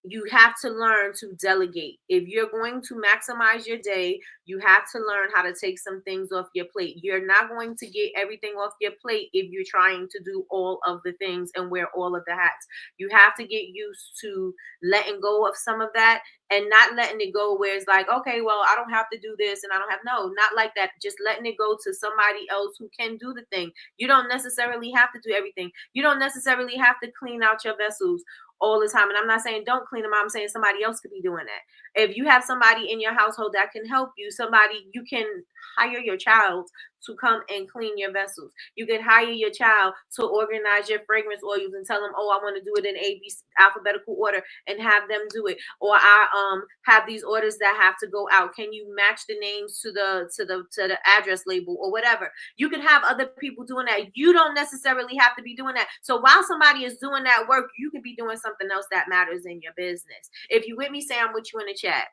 you have to learn to delegate. If you're going to maximize your day, you have to learn how to take some things off your plate. You're not going to get everything off your plate if you're trying to do all of the things and wear all of the hats. You have to get used to letting go of some of that, and not letting it go where it's like, okay, well, I don't have to do this, and I don't have, no, not like that. Just letting it go to somebody else who can do the thing. You don't necessarily have to do everything. You don't necessarily have to clean out your vessels all the time. And I'm not saying don't clean them. I'm saying somebody else could be doing that. If you have somebody in your household that can help you, you can hire your child to come and clean your vessels. You can hire your child to organize your fragrance oils and tell them, oh, I want to do it in alphabetical order, and have them do it. Or I have these orders that have to go out. Can you match the names to the address label or whatever? You can have other people doing that. You don't necessarily have to be doing that. So while somebody is doing that work, you could be doing something else that matters in your business. If you with me, say I'm with you in the chat.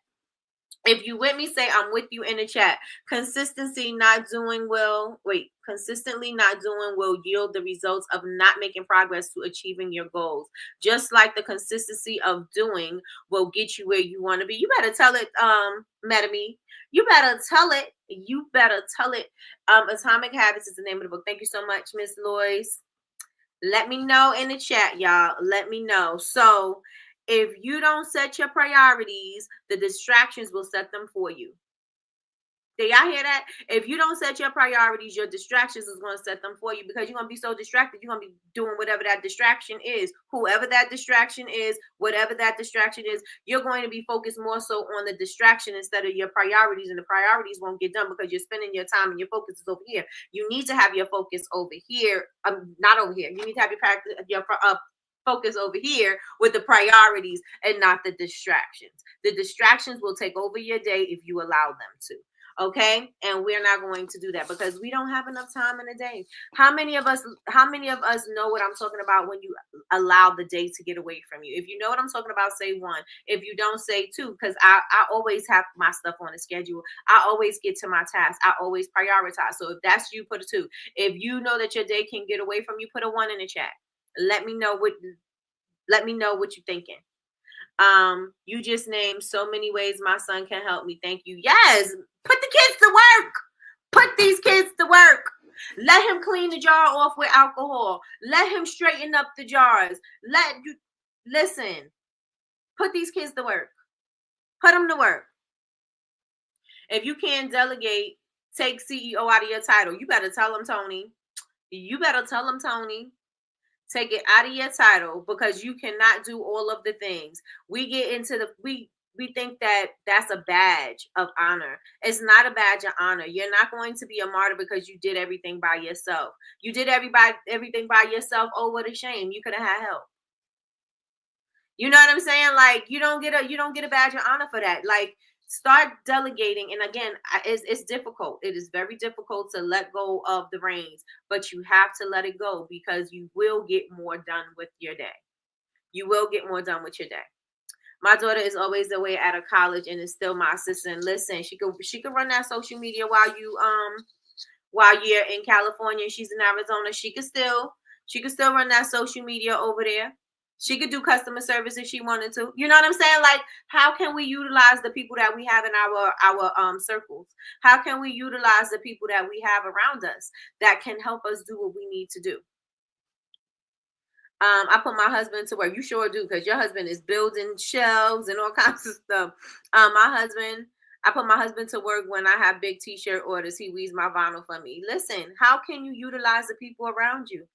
If you with me, say I'm with you in the chat. Consistently not doing will yield the results of not making progress to achieving your goals. Just like the consistency of doing will get you where you want to be. You better tell it, Metame. You better tell it. You better tell it. Atomic Habits is the name of the book. Thank you so much, Miss Lois. Let me know in the chat, y'all. Let me know. So if you don't set your priorities, the distractions will set them for you. Do y'all hear that? If you don't set your priorities, your distractions is going to set them for you, because you're going to be so distracted. You're going to be doing whatever that distraction is. Whoever that distraction is, whatever that distraction is, you're going to be focused more so on the distraction instead of your priorities, and the priorities won't get done because you're spending your time and your focus is over here. You need to have your focus over here. Not over here. You need to have your focus over here with the priorities and not the distractions. The distractions will take over your day if you allow them to. Okay, and we're not going to do that because we don't have enough time in a day. How many of us know what I'm talking about when you allow the day to get away from you? If you know what I'm talking about, say one. If you don't, say two, because I always have my stuff on a schedule. I always get to my task. I always prioritize. So if that's you, put a 2. If you know that your day can get away from you, put a 1 in the chat. Let me know what you're thinking. You just named so many ways my son can help me. Thank you. Yes, put the kids to work. Put these kids to work. Let him clean the jar off with alcohol. Let him straighten up the jars. Listen. Put these kids to work. Put them to work. If you can't delegate, take CEO out of your title. You better tell them, Tony. You better tell them, Tony. Take it out of your title, because you cannot do all of the things. We get into we think that that's a badge of honor. It's not a badge of honor. You're not going to be a martyr because you did everything by yourself. You did everything by yourself. Oh, what a shame. You could have had help. You know what I'm saying? Like, you don't get a badge of honor for that. Like, start delegating. And again, it's difficult. It is very difficult to let go of the reins, but you have to let it go because you will get more done with your day. You will get more done with your day. My daughter is always away at a college and is still my assistant. Listen, she could run that social media while you're in California. She's in Arizona. She could still run that social media over there. She could do customer service if she wanted to. You know what I'm saying? Like, how can we utilize the people that we have in our circles? How can we utilize the people that we have around us that can help us do what we need to do? I put my husband to work. You sure do, because your husband is building shelves and all kinds of stuff. I put my husband to work when I have big t-shirt orders. He weaves my vinyl for me. Listen, how can you utilize the people around you?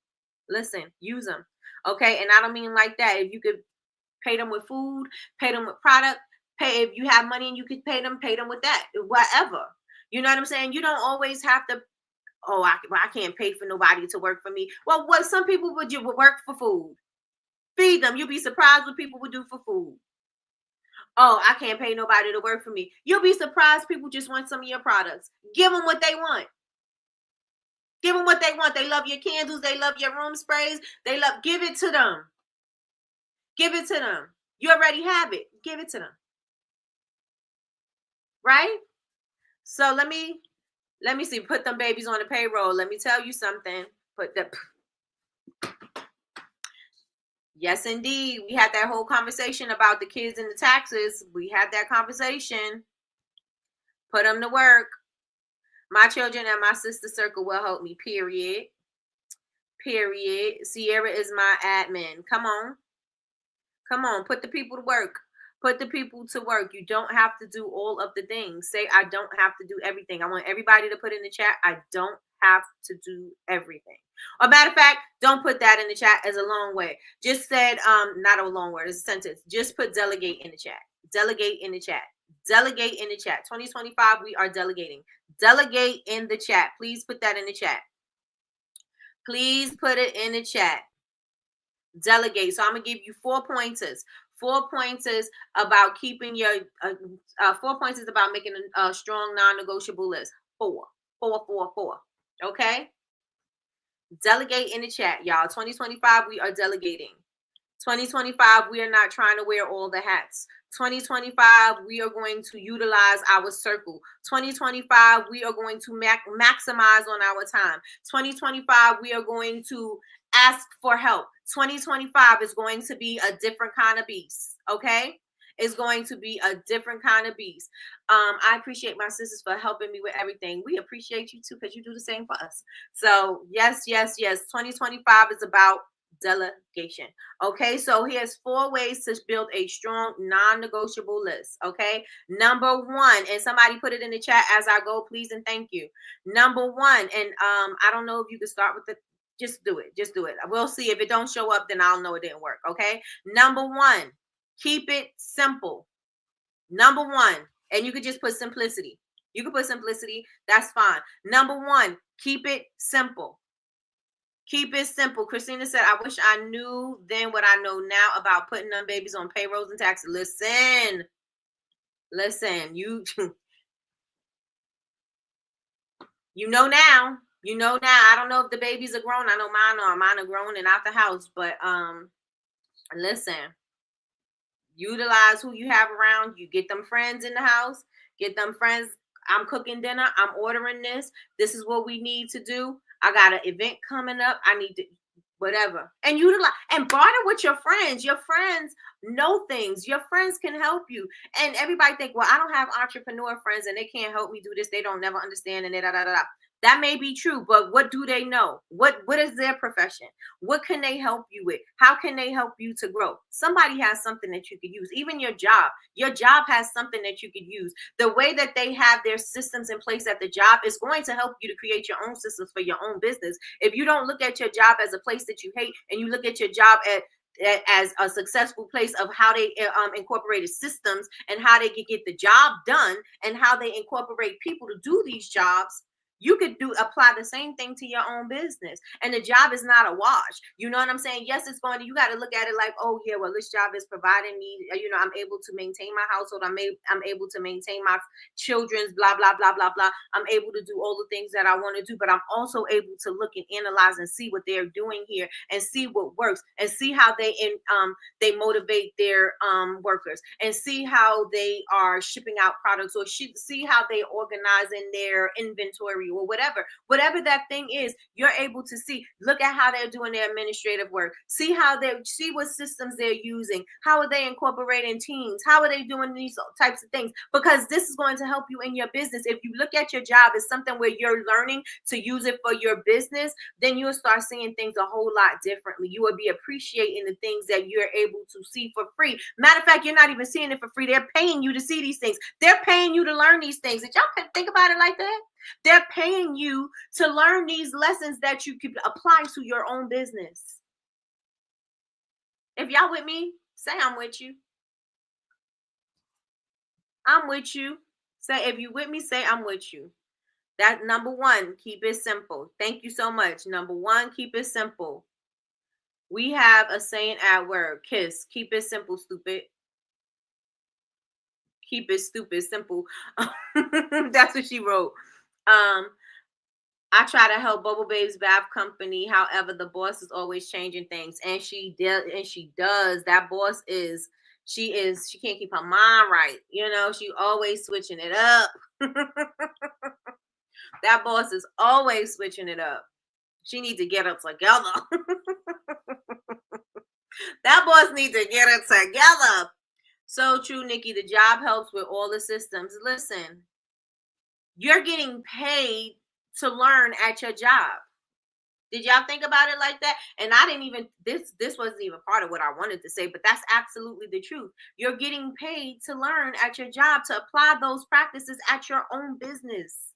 Listen, use them. Okay. And I don't mean like that. If you could pay them with food, pay them with product, if you have money and you could pay them with that, whatever. You know what I'm saying? You don't always have to, I can't pay for nobody to work for me. Well, what some people would work for food. Feed them. You'll be surprised what people would do for food. Oh, I can't pay nobody to work for me. You'll be surprised people just want some of your products. Give them what they want. Give them what they want. They love your candles. They love your room sprays. Give it to them. Give it to them. You already have it. Give it to them. Right? So let me see. Put them babies on the payroll. Let me tell you something. Yes, indeed. We had that whole conversation about the kids and the taxes. We had that conversation. Put them to work. My children and my sister circle will help me, period. Period. Sierra is my admin. Come on. Come on. Put the people to work. Put the people to work. You don't have to do all of the things. Say, I don't have to do everything. I want everybody to put in the chat, I don't have to do everything. Or matter of fact, don't put that in the chat as a long way. Just said, not a long word, it's a sentence. Just put delegate in the chat. Delegate in the chat. Delegate in the chat. 2025, we are delegating. Delegate in the chat. Please put that in the chat. Please put it in the chat. Delegate. So I'm going to give you 4 pointers. 4 pointers about keeping your 4 pointers about making a strong non-negotiable list. 4. Okay? Delegate in the chat, y'all. 2025, we are delegating. 2025, we are not trying to wear all the hats. 2025, we are going to utilize our circle. 2025, we are going to maximize on our time. 2025, we are going to ask for help. 2025 is going to be a different kind of beast, okay? It's going to be a different kind of beast. I appreciate my sisters for helping me with everything. We appreciate you too, because you do the same for us. So yes. 2025 is about delegation. Okay, so here's 4 ways to build a strong non-negotiable list. Okay, number 1, and somebody put it in the chat as I go, please and thank you. Number 1, and I don't know if you can start with the, just do it. We'll see. If it don't show up, then I'll know it didn't work. Okay, number 1, keep it simple. Number 1, and you could just put simplicity. You could put simplicity, that's fine. Number 1, keep it simple. Keep it simple. Christina said, I wish I knew then what I know now about putting them babies on payrolls and taxes. Listen, you know now. You know now. I don't know if the babies are grown. I know mine are grown and out the house. But listen, utilize who you have around you. Get them friends in the house. Get them friends. I'm cooking dinner. I'm ordering this. This is what we need to do. I got an event coming up. I need to, whatever. And utilize and barter with your friends. Your friends know things. Your friends can help you. And everybody think, well, I don't have entrepreneur friends and they can't help me do this. They don't never understand and da. That may be true, but what do they know? What is their profession? What can they help you with? How can they help you to grow? Somebody has something that you could use. Even your job has something that you could use. The way that they have their systems in place at the job is going to help you to create your own systems for your own business. If you don't look at your job as a place that you hate and you look at your job as a successful place of how they incorporated systems and how they could get the job done and how they incorporate people to do these jobs. You could apply the same thing to your own business, and the job is not a wash. You know what I'm saying? Yes, it's going to, you got to look at it like, oh yeah, well, this job is providing me, I'm able to maintain my household. I'm able to maintain my children's blah, blah, blah, blah, blah. I'm able to do all the things that I want to do, but I'm also able to look and analyze and see what they're doing here and see what works and see how they motivate their workers and see how they are shipping out products, or see how they organize in their inventory or whatever that thing is. You're able to look at how they're doing their administrative work, see what systems they're using, how are they incorporating teams, how are they doing these types of things, because this is going to help you in your business. If you look at your job as something where you're learning to use it for your business, then you'll start seeing things a whole lot differently. You will be appreciating the things that you're able to see for free. Matter of fact, you're not even seeing it for free. They're paying you to see these things. They're paying you to learn these things. Did y'all think about it like that? They're paying you to learn these lessons that you could apply to your own business. If y'all with me, say I'm with you. I'm with you. Say, if you with me, say I'm with you. That number one, keep it simple. Thank you so much. Number one, keep it simple. We have a saying at work, KISS, keep it simple, stupid. Keep it stupid, simple. That's what she wrote. I try to help Bubble Babe's Bath Company. However, the boss is always changing things, and she does. That boss she can't keep her mind right. She always switching it up. That boss is always switching it up. She needs to get it together. That boss needs to get it together. So true, Nikki. The job helps with all the systems. Listen, you're getting paid to learn at your job. Did y'all think about it like that? And I didn't even, this wasn't even part of what I wanted to say, but that's absolutely the truth. You're getting paid to learn at your job, to apply those practices at your own business.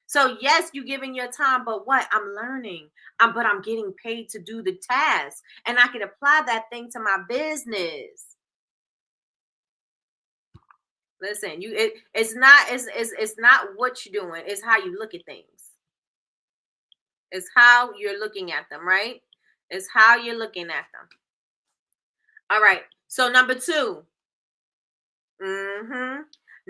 So yes, you're giving your time, but what? I'm learning. But I'm getting paid to do the task, and I can apply that thing to my business. Listen, it's not what you're doing, it's how you look at things. It's how you're looking at them, right? It's how you're looking at them. All right. So number two.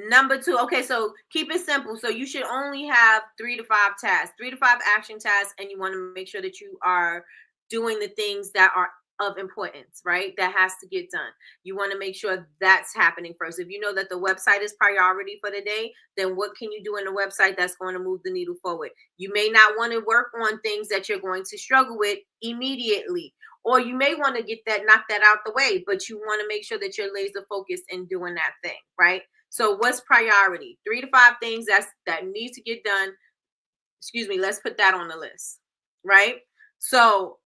Number two. Okay, so keep it simple. So you should only have 3 to 5 tasks, 3 to 5 action tasks, and you want to make sure that you are doing the things that are of importance, right? That has to get done. You want to make sure that's happening first. If you know that the website is priority for the day, then what can you do in the website that's going to move the needle forward? You may not want to work on things that you're going to struggle with immediately, or you may want to knock that out the way, but you want to make sure that you're laser focused in doing that thing, right? So what's priority? 3 to 5 things that needs to get done. Excuse me, let's put that on the list, right? So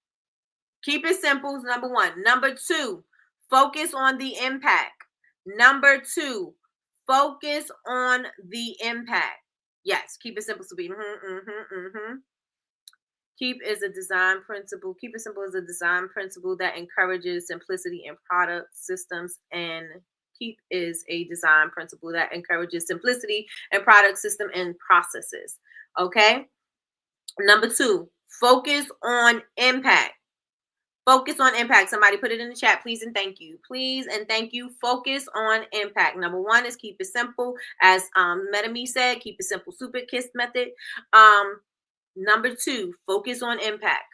keep it simple is number one. Number two, focus on the impact. Number two, focus on the impact. Yes, keep it simple to be. Keep is a design principle. Keep it simple is a design principle that encourages simplicity in product systems, and keep is a design principle that encourages simplicity in product system and processes. Okay. Number two, focus on impact. Focus on impact. Somebody put it in the chat, please and thank you. Please and thank you. Focus on impact. Number one is keep it simple. As Metame said, keep it simple, stupid, KISS method. Number two, focus on impact.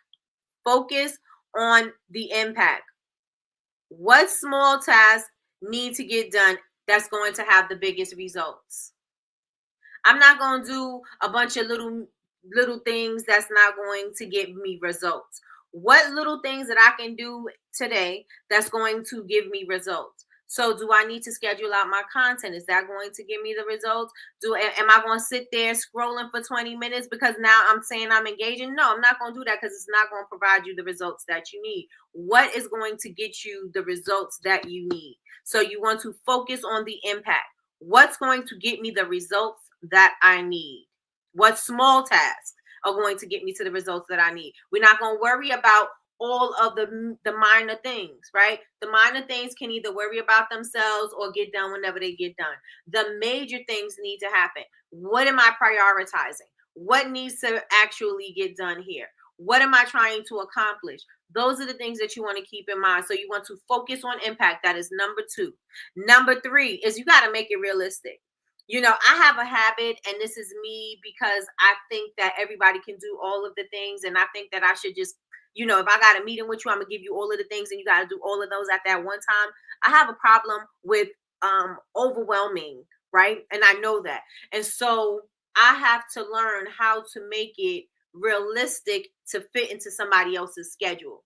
Focus on the impact. What small tasks need to get done that's going to have the biggest results? I'm not going to do a bunch of little things that's not going to give me results. What little things that I can do today that's going to give me results? So do I need to schedule out my content? Is that going to give me the results? Am I going to sit there scrolling for 20 minutes because now I'm saying I'm engaging? No, I'm not going to do that because it's not going to provide you the results that you need. What is going to get you the results that you need? So you want to focus on the impact. What's going to get me the results that I need? What small tasks are going to get me to the results that I need? We're not going to worry about all of the minor things, right? The minor things can either worry about themselves or get done whenever they get done. The major things need to happen. What am I prioritizing? What needs to actually get done here? What am I trying to accomplish? Those are the things that you want to keep in mind. So you want to focus on impact. That is number 2. Number 3 is you got to make it realistic. You know, I have a habit, and this is me because I think that everybody can do all of the things. And I think that I should just, you know, if I got a meeting with you, I'm going to give you all of the things and you got to do all of those at that one time. I have a problem with overwhelming, right? And I know that. And so I have to learn how to make it realistic to fit into somebody else's schedule.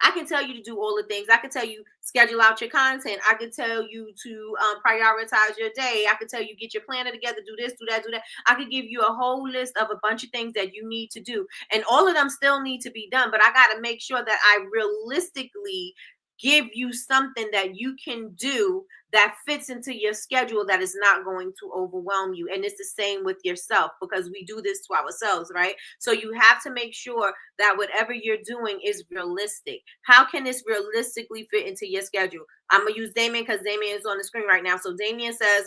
I can tell you to do all the things. I can tell you schedule out your content. I can tell you to prioritize your day. I can tell you get your planner together, do this, do that, do that. I could give you a whole list of a bunch of things that you need to do, and all of them still need to be done. But I got to make sure that I realistically give you something that you can do that fits into your schedule, that is not going to overwhelm you. And it's the same with yourself, because we do this to ourselves, right? So you have to make sure that whatever you're doing is realistic. How can this realistically fit into your schedule? I'm gonna use Damien because Damien is on the screen right now. So Damien says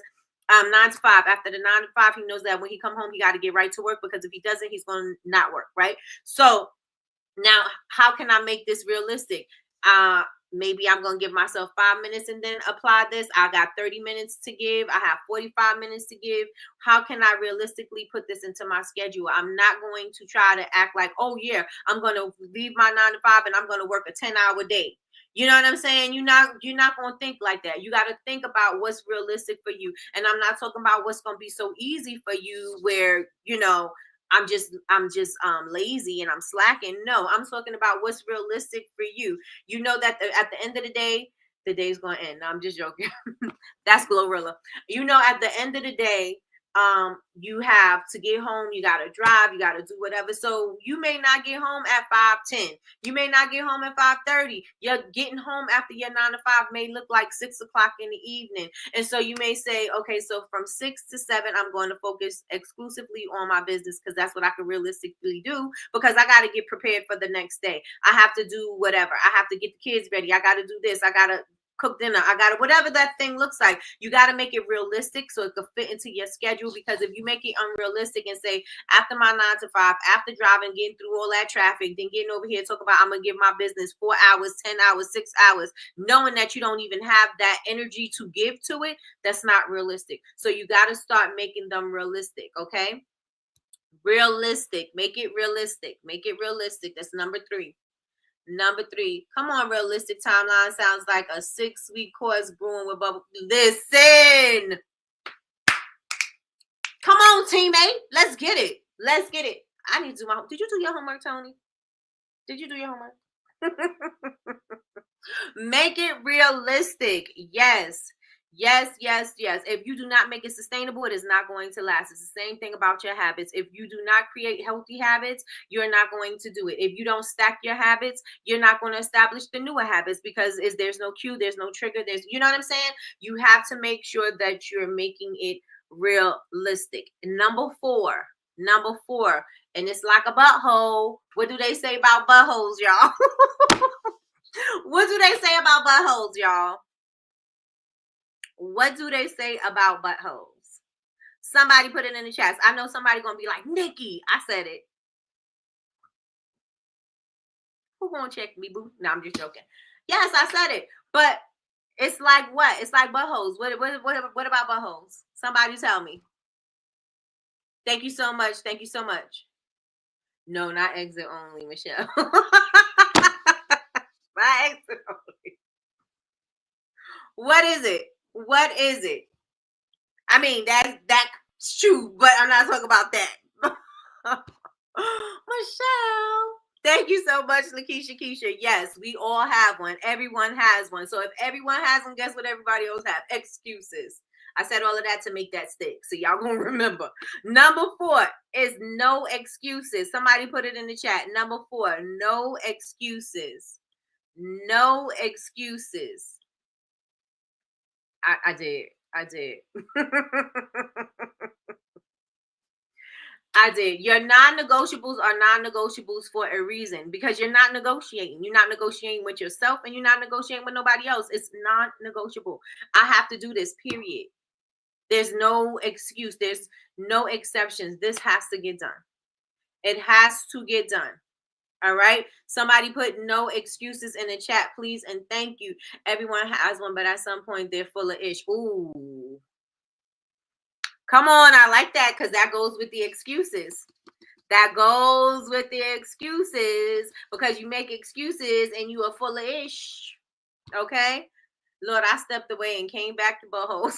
9 to 5. After the 9 to 5, he knows that when he come home, he got to get right to work, because if he doesn't, he's going to not work, right? So now, how can I make this realistic? Maybe I'm going to give myself 5 minutes and then apply this. I got 30 minutes to give. I have 45 minutes to give. How can I realistically put this into my schedule? I'm not going to try to act like, oh yeah, I'm going to leave my 9 to 5 and I'm going to work a 10-hour day. You know what I'm saying? You're not going to think like that. You got to think about what's realistic for you. And I'm not talking about what's going to be so easy for you where, you know, I'm just lazy and I'm slacking. No, I'm talking about what's realistic for you. You know that at the end of the day's going to end. No, I'm just joking. That's Glorilla. You know, at the end of the day, you have to get home. You got to drive. You got to do whatever. So you may not get home at 5:10. You may not get home at 5:30. You're getting home after your 9 to 5 may look like 6 o'clock in the evening. And so you may say, okay, so from 6 to 7, I'm going to focus exclusively on my business, because that's what I can realistically do, because I got to get prepared for the next day. I have to do whatever. I have to get the kids ready. I got to do this. I got to cook dinner. I got to, whatever that thing looks like. You got to make it realistic so it could fit into your schedule, because if you make it unrealistic and say, after my 9 to 5, after driving, getting through all that traffic, then getting over here, talk about I'm going to give my business 4 hours, 10 hours, 6 hours, knowing that you don't even have that energy to give to it, that's not realistic. So you got to start making them realistic, okay? Realistic. Make it realistic. Make it realistic. That's number 3. Number 3, come on, realistic timeline sounds like a 6-week course brewing with bubble. Listen, come on, teammate, let's get it. Let's get it. I need to do my. Did you do your homework, Tony? Did you do your homework? Make it realistic. Yes. Yes, yes, yes. If you do not make it sustainable, it is not going to last. It's the same thing about your habits. If you do not create healthy habits, you're not going to do it. If you don't stack your habits, you're not going to establish the newer habits, because there's no cue, there's no trigger, you know what I'm saying? You have to make sure that you're making it realistic. Number four, and it's like a butthole. What do they say about buttholes, y'all? What do they say about buttholes, y'all? What do they say about buttholes? Somebody put it in the chat. I know somebody gonna be like, Nikki, I said it. Who gonna check me, boo? No, I'm just joking. Yes, I said it. But it's like what? It's like buttholes. What about buttholes? Somebody tell me. Thank you so much. Thank you so much. No, not exit only, Michelle. Not exit only. What is it? What is it? I mean, that's true, but I'm not talking about that. Michelle, thank you so much, Lakeisha Keisha. Yes, we all have one. Everyone has one. So if everyone has them, guess what everybody else have? Excuses. I said all of that to make that stick, so y'all gonna remember. Number 4 is no excuses. Somebody put it in the chat. Number 4, no excuses. No excuses. I did. I did. Your non-negotiables are non-negotiables for a reason, because you're not negotiating. You're not negotiating with yourself, and you're not negotiating with nobody else. It's non-negotiable. I have to do this, period. There's no excuse. There's no exceptions. This has to get done. It has to get done. All right. Somebody put no excuses in the chat, please, and thank you. Everyone has one, but at some point they're full of ish. Ooh. Come on, I like that, because that goes with the excuses. That goes with the excuses, because you make excuses and you are full of ish. Okay? Lord, I stepped away and came back to buttholes.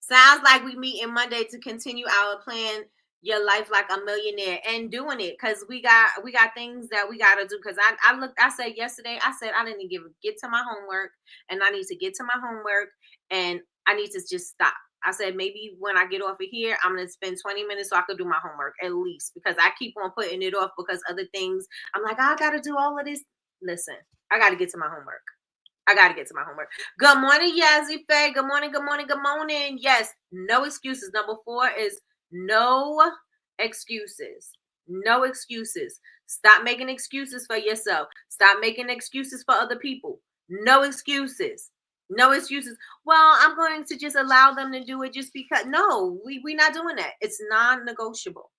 Sounds like we meeting Monday to continue our plan, your life like a millionaire, and doing it, because we got things that we got to do. Because I said yesterday, I said I didn't get to my homework, and I need to get to my homework, and I need to just stop. I said maybe when I get off of here, I'm going to spend 20 minutes so I could do my homework at least, because I keep on putting it off because other things, I'm like, I got to do all of this. Listen, I got to get to my homework. I got to get to my homework. Good morning, Yazzie Faye. Good morning, good morning, good morning. Yes, no excuses. Number 4 is no excuses. No excuses. Stop making excuses for yourself. Stop making excuses for other people. No excuses. No excuses. Well, I'm going to just allow them to do it just because. No, we're not doing that. It's non-negotiable.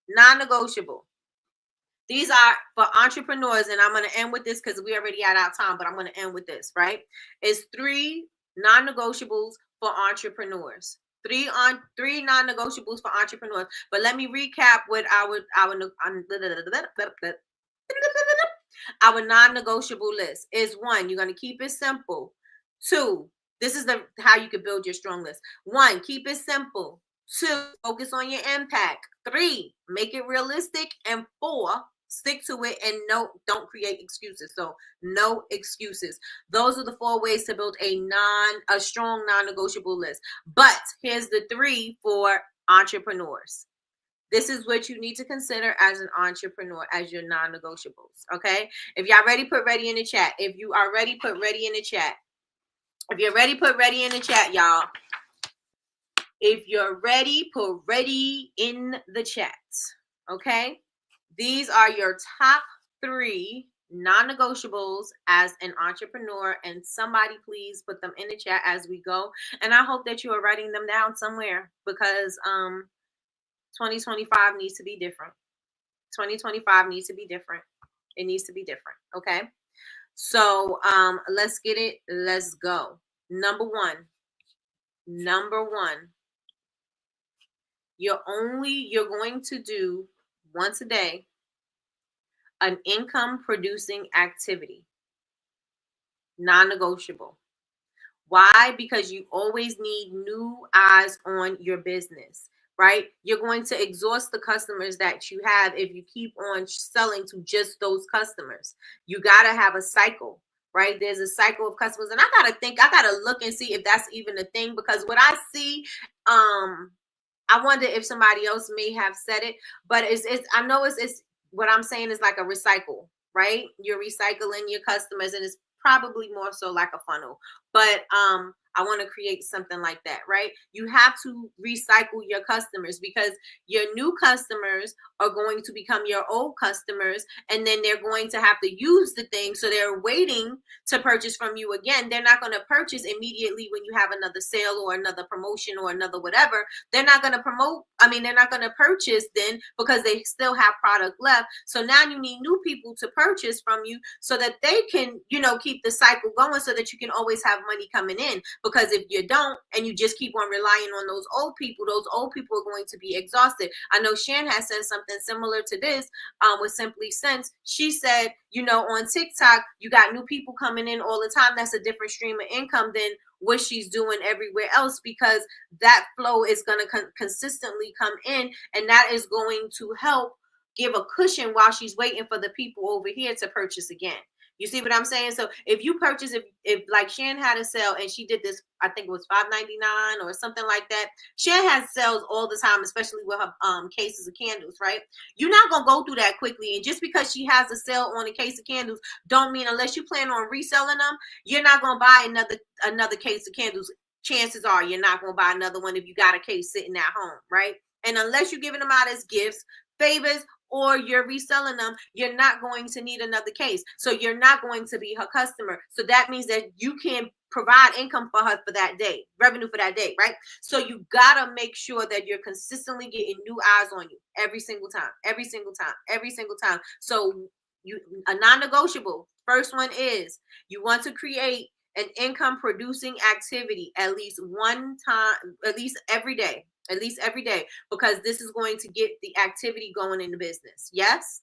Non-negotiable. These are for entrepreneurs, and I'm going to end with this because we already had our time, but I'm going to end with this, right? It's 3 non-negotiables for entrepreneurs. 3 non-negotiables for entrepreneurs. But let me recap what our non-negotiable list is. 1, you're going to keep it simple. 2, this is how you can build your strong list. 1, keep it simple. 2, focus on your impact. 3, make it realistic. And 4, stick to it, and don't create excuses. So no excuses. Those are the 4 ways to build a strong non-negotiable list. But here's the 3 for entrepreneurs. This is what you need to consider as an entrepreneur, as your non-negotiables. Okay. If y'all ready, put ready in the chat. If you are ready, put ready in the chat. If you're ready, put ready in the chat, y'all. If you're ready, put ready in the chat. Okay. These are your top 3 non-negotiables as an entrepreneur, and somebody please put them in the chat as we go. And I hope that you are writing them down somewhere, because 2025 needs to be different. 2025 needs to be different. It needs to be different. Okay. So let's get it. Let's go. Number one, you're going to do once a day an income producing activity. Non-negotiable. Why? Because you always need new eyes on your business, right? You're going to exhaust the customers that you have if you keep on selling to just those customers. You got to have a cycle, right? There's a cycle of customers, and I got to look and see if that's even a thing, because what I see, I wonder if somebody else may have said it, but I know it's what I'm saying is like a recycle, right? You're recycling your customers, and it's probably more so like a funnel. But I want to create something like that, right? You have to recycle your customers, because your new customers are going to become your old customers, and then they're going to have to use the thing. So they're waiting to purchase from you again. They're not going to purchase immediately when you have another sale or another promotion or another whatever. They're not going to purchase then, because they still have product left. So now you need new people to purchase from you, so that they can, keep the cycle going, so that you can always have money coming in. Because if you don't, and you just keep on relying on those old people are going to be exhausted. I know Shan has said something similar to this with Simply Sense. She said, on TikTok, you got new people coming in all the time. That's a different stream of income than what she's doing everywhere else, because that flow is going to consistently come in, and that is going to help give a cushion while she's waiting for the people over here to purchase again. You see what I'm saying? So if you purchase, if like Shan had a sale and she did this, I think it was $5.99 or something like that. Shan has sales all the time, especially with her cases of candles, right? You're not gonna go through that quickly. And just because she has a sale on a case of candles, don't mean, unless you plan on reselling them, you're not gonna buy another case of candles chances are you're not going to buy another one if you got a case sitting at home, right? And unless you're giving them out as gifts, favors, or you're reselling them, you're not going to need another case. So you're not going to be her customer. So that means that you can provide income for her for that day, revenue for that day, right? So you gotta make sure that you're consistently getting new eyes on you every single time, every single time, every single time. So you, a non-negotiable, first one is you want to create an income producing activity at least one time, at least every day, because this is going to get the activity going in the business. Yes.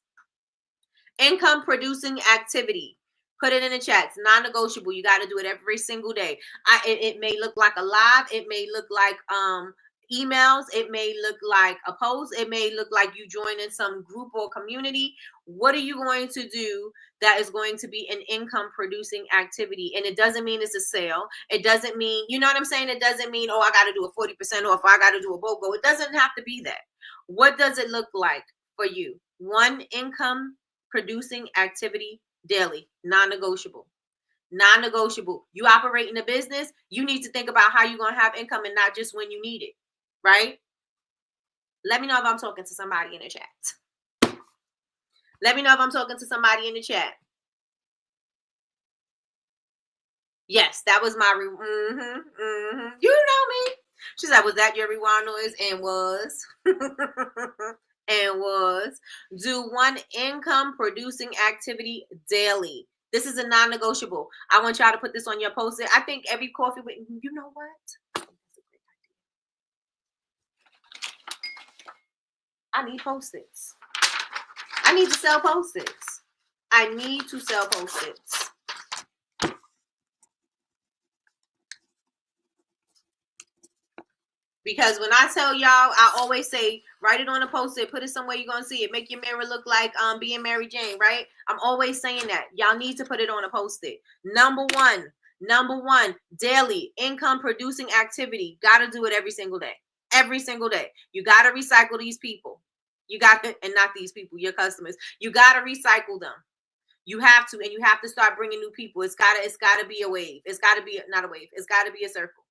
Income producing activity. Put it in the chat. It's non-negotiable. You got to do it every single day. It may look like a live. It may look like emails. It may look like a post. It may look like you join in some group or community. What are you going to do that is going to be an income producing activity? And it doesn't mean it's a sale. It doesn't mean, you know what I'm saying? It doesn't mean, oh, I got to do a 40% off. Or I got to do a BOGO. It doesn't have to be that. What does it look like for you? One income producing activity daily, non-negotiable. Non-negotiable. You operate in a business, you need to think about how you're going to have income and not just when you need it, right? Let me know if I'm talking to somebody in the chat. Let me know if I'm talking to somebody in the chat. Yes, that was my You know me. She said, was that your rewind noise? And was. And was. Do one income producing activity daily. This is a non-negotiable. I want y'all to put this on your post-it. I think every coffee with, you know what? I need post-its. I need to sell post-its. I need to sell post-its. Because when I tell y'all, I always say, write it on a post-it, put it somewhere you're going to see it. Make your mirror look like being Mary Jane, right? I'm always saying that. Y'all need to put it on a post-it. Number one, daily income producing activity. Got to do it every single day. Every single day. You got to recycle these people. You got to, and not these people, your customers. You got to recycle them. You have to, and you have to start bringing new people. It's got to be a wave. It's got to be, not a wave. It's got to be a circle.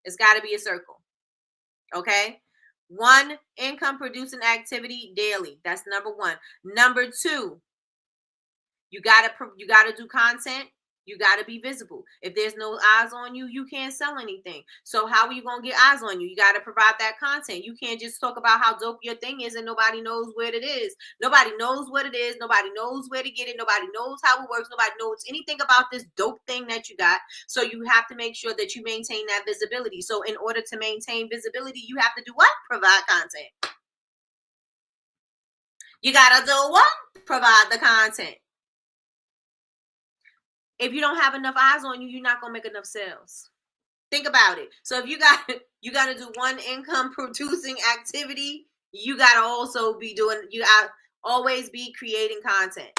It's got to be a circle. Okay. One income producing activity daily. That's number one. Number two, you gotta do content. You gotta be visible. If there's no eyes on you, you can't sell anything. So how are you gonna get eyes on you? You gotta provide that content. You can't just talk about how dope your thing is and nobody knows where it is. Nobody knows what it is. Nobody knows where to get it. Nobody knows how it works. Nobody knows anything about this dope thing that you got. So you have to make sure that you maintain that visibility. So in order to maintain visibility, you have to do what? Provide content. You gotta do what? Provide the content. If you don't have enough eyes on you, you're not gonna make enough sales. Think about it. So if you got to do one income producing activity, you got to also be doing, you got always be creating content.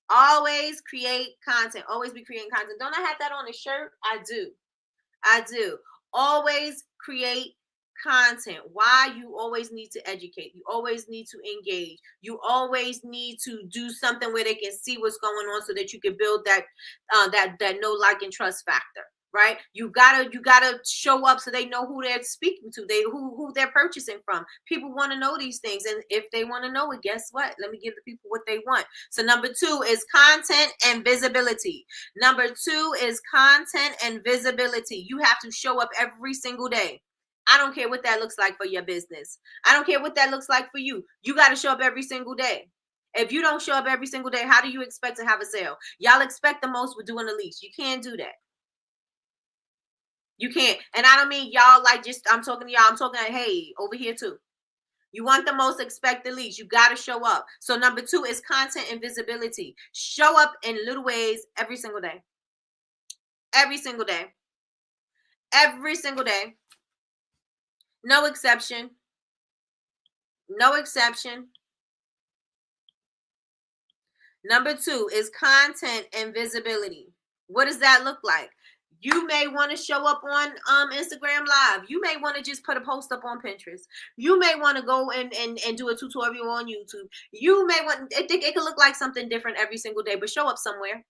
Always create content. Always be creating content. Don't I have that on a shirt? I do. Always create content. Why? You always need to educate. You always need to engage. You always need to do something where they can see what's going on so that you can build that that know, like, and trust factor. Right? You gotta show up so they know who they're speaking to, who they're purchasing from. People want to know these things, and if they want to know it, guess what? Let me give the people what they want. So number two is content and visibility. Number two is content and visibility. You have to show up every single day. I don't care what that looks like for your business. I don't care what that looks like for you. You got to show up every single day. If you don't show up every single day, how do you expect to have a sale? Y'all expect the most with doing the least. You can't do that. You can't. And I don't mean y'all like just, I'm talking to y'all. I'm talking, hey, over here too. You want the most, expect the least. You got to show up. So number two is content and visibility. Show up in little ways every single day. Every single day. Every single day. No exception. No exception. Number two is content and visibility. What does that look like? You may want to show up on Instagram Live. You may want to just put a post up on Pinterest. You may want to go and do a tutorial on YouTube. You may want, it could look like something different every single day, but show up somewhere.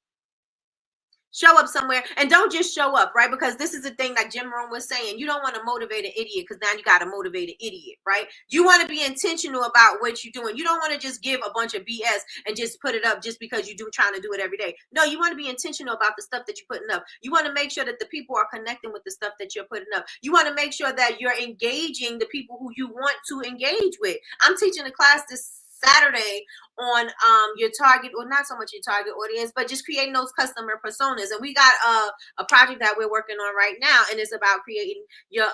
Show up somewhere, and don't just show up, right? Because this is the thing that Jim Rohn was saying. You don't want to motivate an idiot, because now you got to motivate an idiot, right? You want to be intentional about what you're doing. You don't want to just give a bunch of BS and just put it up just because you're trying to do it every day. No, you want to be intentional about the stuff that you're putting up. You want to make sure that the people are connecting with the stuff that you're putting up. You want to make sure that you're engaging the people who you want to engage with. I'm teaching a class this Saturday on your target, or not so much your target audience, but just creating those customer personas. And we got a project that we're working on right now, and it's about creating your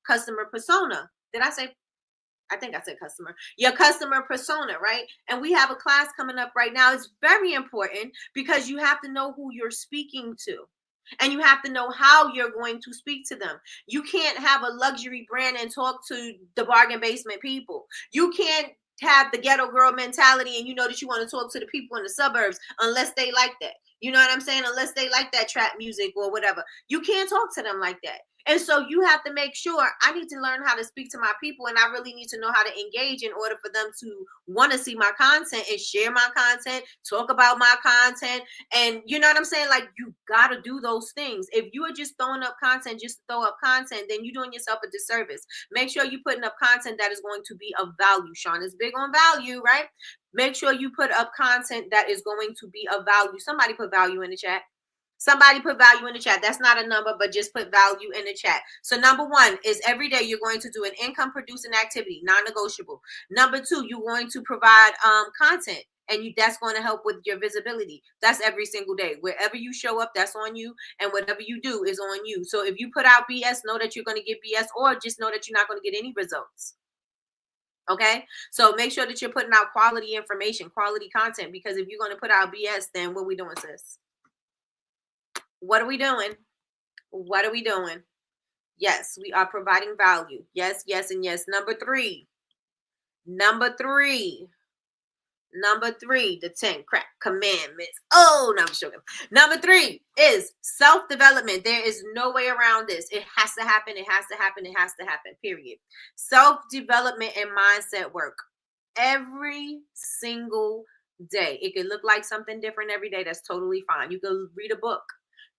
customer persona. Did I say? I think I said customer. Your customer persona, right? And we have a class coming up right now. It's very important because you have to know who you're speaking to. And you have to know how you're going to speak to them. You can't have a luxury brand and talk to the bargain basement people. You can't have the ghetto girl mentality and you know that you want to talk to the people in the suburbs unless they like that. You know what I'm saying? Unless they like that trap music or whatever. You can't talk to them like that. And so you have to make sure, I need to learn how to speak to my people, and I really need to know how to engage in order for them to want to see my content and share my content, talk about my content. And you know what I'm saying? Like, you got to do those things. If you are just throwing up content just to throw up content, then you're doing yourself a disservice. Make sure you're putting up content that is going to be of value. Sean is big on value, right? Make sure you put up content that is going to be of value. Somebody put value in the chat. Somebody put value in the chat. That's not a number, but just put value in the chat. So number one is every day you're going to do an income producing activity, non-negotiable. Number two, you're going to provide content, and that's going to help with your visibility. That's every single day. Wherever you show up, that's on you, and whatever you do is on you. So if you put out BS, know that you're going to get BS, or just know that you're not going to get any results. Okay, so make sure that you're putting out quality information, quality content, because if you're going to put out BS, then what are we doing, sis? What are we doing? What are we doing? Yes, we are providing value. Yes, yes, and yes. Number three, the 10 crack commandments. Oh, no, I'm joking. Number 3 is self-development. There is no way around this. It has to happen. It has to happen. It has to happen, period. Self-development and mindset work every single day. It could look like something different every day. That's totally fine. You can read a book.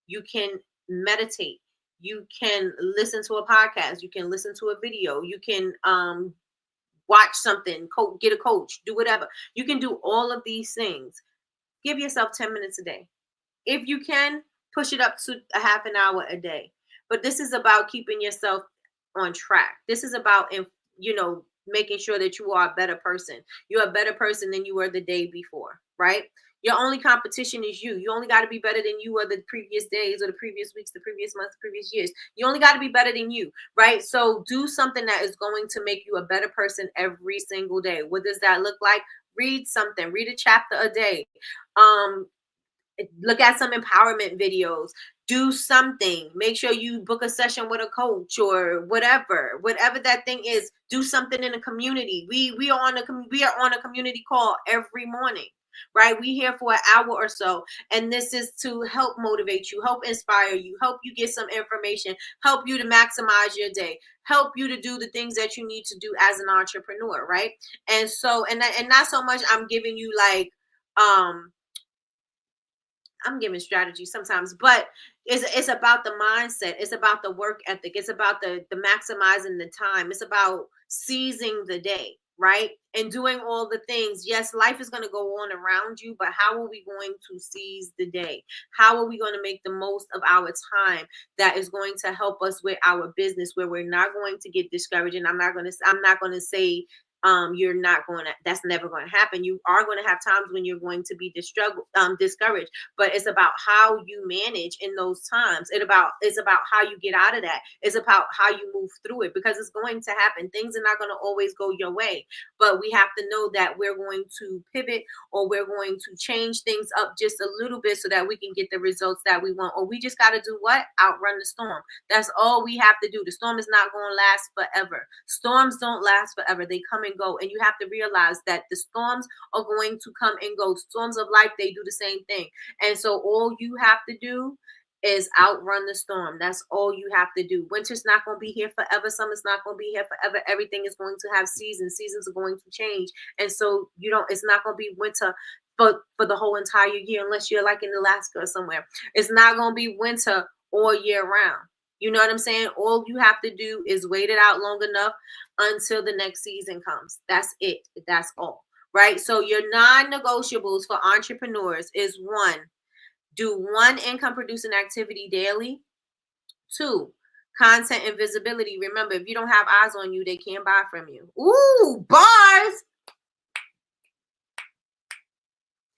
You can meditate. You can listen to a podcast. You can listen to a video. You can watch something, get a coach, do whatever. You can do all of these things. Give yourself 10 minutes a day. If you can, push it up to a half an hour a day. But this is about keeping yourself on track. This is about, making sure that you are a better person. You're a better person than you were the day before, right? Your only competition is you. You only got to be better than you were the previous days or the previous weeks, the previous months, the previous years. You only got to be better than you, right? So do something that is going to make you a better person every single day. What does that look like? Read something. Read a chapter a day. Look at some empowerment videos. Do something. Make sure you book a session with a coach or whatever that thing is. Do something in a community. We are on a community call every morning, right? We here for an hour or so, and this is to help motivate you, help inspire you, help you get some information, help you to maximize your day, help you to do the things that you need to do as an entrepreneur, right? And so, and not so much I'm giving you like I'm giving strategy sometimes, but it's about the mindset. It's about the work ethic. It's about the maximizing the time. It's about seizing the day, right? And doing all the things. Yes, life is going to go on around you, but how are we going to seize the day? How are we going to make the most of our time that is going to help us with our business, where we're not going to get discouraged? And I'm not going to say you're not going to, that's never going to happen. You are going to have times when you're going to be discouraged, but it's about how you manage in those times. It's about how you get out of that. It's about how you move through it, because it's going to happen. Things are not going to always go your way, but we have to know that we're going to pivot, or we're going to change things up just a little bit so that we can get the results that we want. Or we just got to do what? Outrun the storm. That's all we have to do. The storm is not going to last forever. Storms don't last forever. They come and go. And you have to realize that the storms are going to come and go. Storms of life, they do the same thing. And so all you have to do is outrun the storm. That's all you have to do. Winter's not going to be here forever. Summer's not going to be here forever. Everything is going to have seasons. Seasons are going to change. And so it's not going to be winter for the whole entire year, unless you're like in Alaska or somewhere. It's not going to be winter all year round. You know what I'm saying? All you have to do is wait it out long enough until the next season comes. That's it. That's all. Right? So your non-negotiables for entrepreneurs is 1, do 1 income producing activity daily. 2, content and visibility. Remember, if you don't have eyes on you, they can't buy from you. Ooh, bars.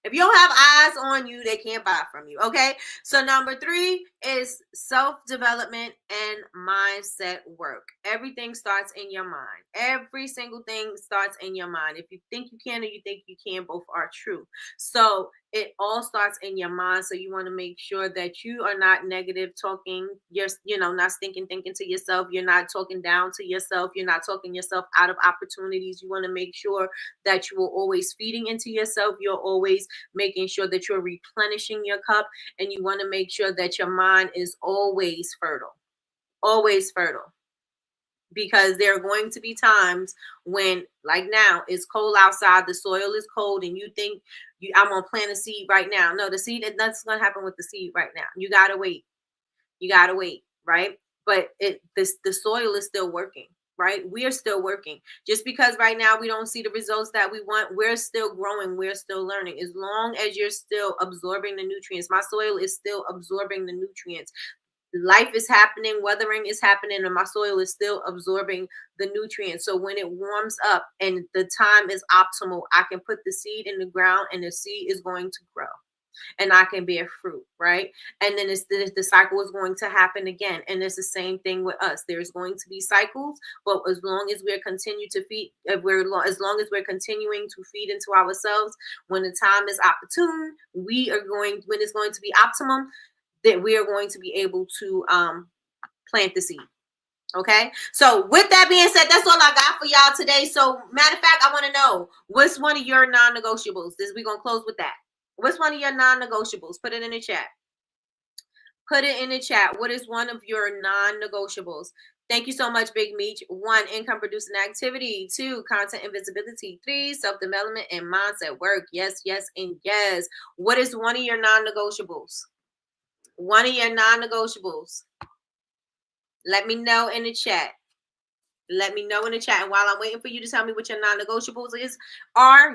If you don't have eyes on you, they can't buy from you. Okay. So number 3 is self-development and mindset work. Everything starts in your mind. Every single thing starts in your mind. If you think you can or you think you can, both are true. So it all starts in your mind. So you want to make sure that you are not negative talking, not thinking to yourself. You're not talking down to yourself. You're not talking yourself out of opportunities. You want to make sure that you are always feeding into yourself. You're always making sure that you're replenishing your cup, and you want to make sure that your mind is always fertile, because there are going to be times when, like now, it's cold outside, the soil is cold, and you think I'm gonna plant a seed right now. No, the seed, that's gonna happen with the seed right now. You gotta wait, right? But the soil is still working. Right? We are still working. Just because right now we don't see the results that we want, we're still growing. We're still learning. As long as you're still absorbing the nutrients, my soil is still absorbing the nutrients. Life is happening, weathering is happening, and my soil is still absorbing the nutrients. So when it warms up and the time is optimal, I can put the seed in the ground and the seed is going to grow. And I can bear fruit, right? And then the cycle is going to happen again. And it's the same thing with us. There's going to be cycles, but as long as we're continuing to feed, as long as we're continuing to feed into ourselves, when the time is opportune, when it's going to be optimum, that we are going to be able to plant the seed. Okay, so with that being said, that's all I got for y'all today. So matter of fact, I want to know, what's one of your non-negotiables? We're going to close with that. What's one of your non-negotiables? Put it in the chat. What is one of your non-negotiables? Thank you so much, Big Meech. 1, income producing activity. 2, content and visibility. 3, self-development and mindset work. Yes, yes, and yes. What is one of your non-negotiables? One of your non-negotiables. Let me know in the chat. Let me know in the chat. And while I'm waiting for you to tell me what your non-negotiables are,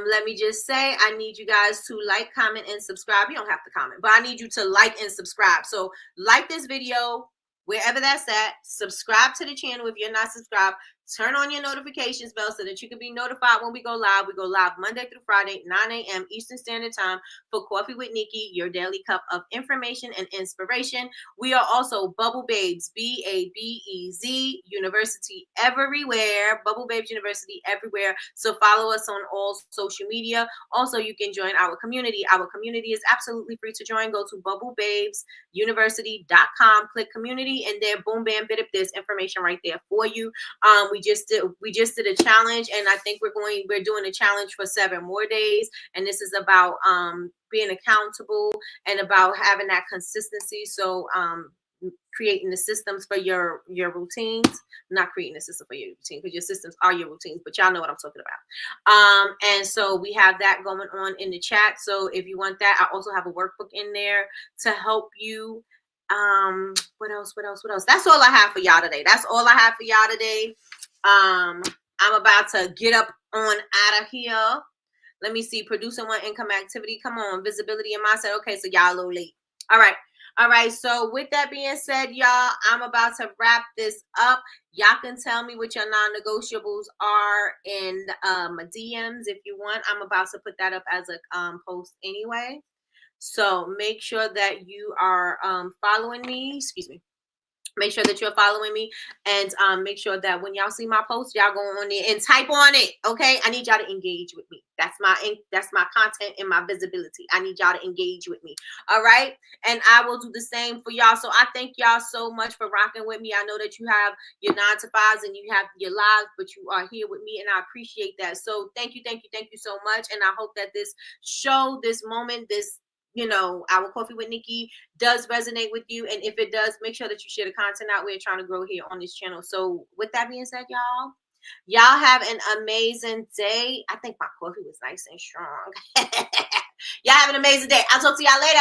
let me just say, I need you guys to like, comment, and subscribe. You don't have to comment, but I need you to like and subscribe. So like this video, wherever that's at. Subscribe to the channel if you're not subscribed. Turn on your notifications bell so that you can be notified when we go live. We go live Monday through Friday, 9 a.m. Eastern Standard Time for Coffee with Nikki, your daily cup of information and inspiration. We are also Bubble Babes, BABEZ University everywhere. Bubble Babes University everywhere. So follow us on all social media. Also, you can join our community. Our community is absolutely free to join. Go to bubblebabesuniversity.com, click community, and there, boom, bam, bit, there's information right there for you. We just did a challenge, and I think we're doing a challenge for 7 more days, and this is about being accountable and about having that consistency. So creating the systems for your routines, not creating a system for your routine, because your systems are your routines, but y'all know what I'm talking about. And so we have that going on in the chat. So if you want that, I also have a workbook in there to help you. What else? That's all I have for y'all today. I'm about to get up on out of here. Let me see. Producing 1 income activity. Come on. Visibility and mindset. Okay, so y'all a little late. All right. So with that being said, y'all, I'm about to wrap this up. Y'all can tell me what your non-negotiables are in DMs if you want. I'm about to put that up as a post anyway. So make sure that you are following me. Excuse me. Make sure that you're following me, and make sure that when y'all see my post, y'all go on there and type on it. Okay, I need y'all to engage with me. That's my content and my visibility. I need y'all to engage with me. All right, and I will do the same for y'all. So I thank y'all so much for rocking with me. I know that you have your 9 to 5s and you have your lives, but you are here with me, and I appreciate that. So thank you so much, and I hope that this show, this moment, this our Coffee with Nikki does resonate with you. And if it does, make sure that you share the content out. We're trying to grow here on this channel. So with that being said, y'all, Y'all have an amazing day. I think my coffee was nice and strong. Y'all have an amazing day. I'll talk to y'all later.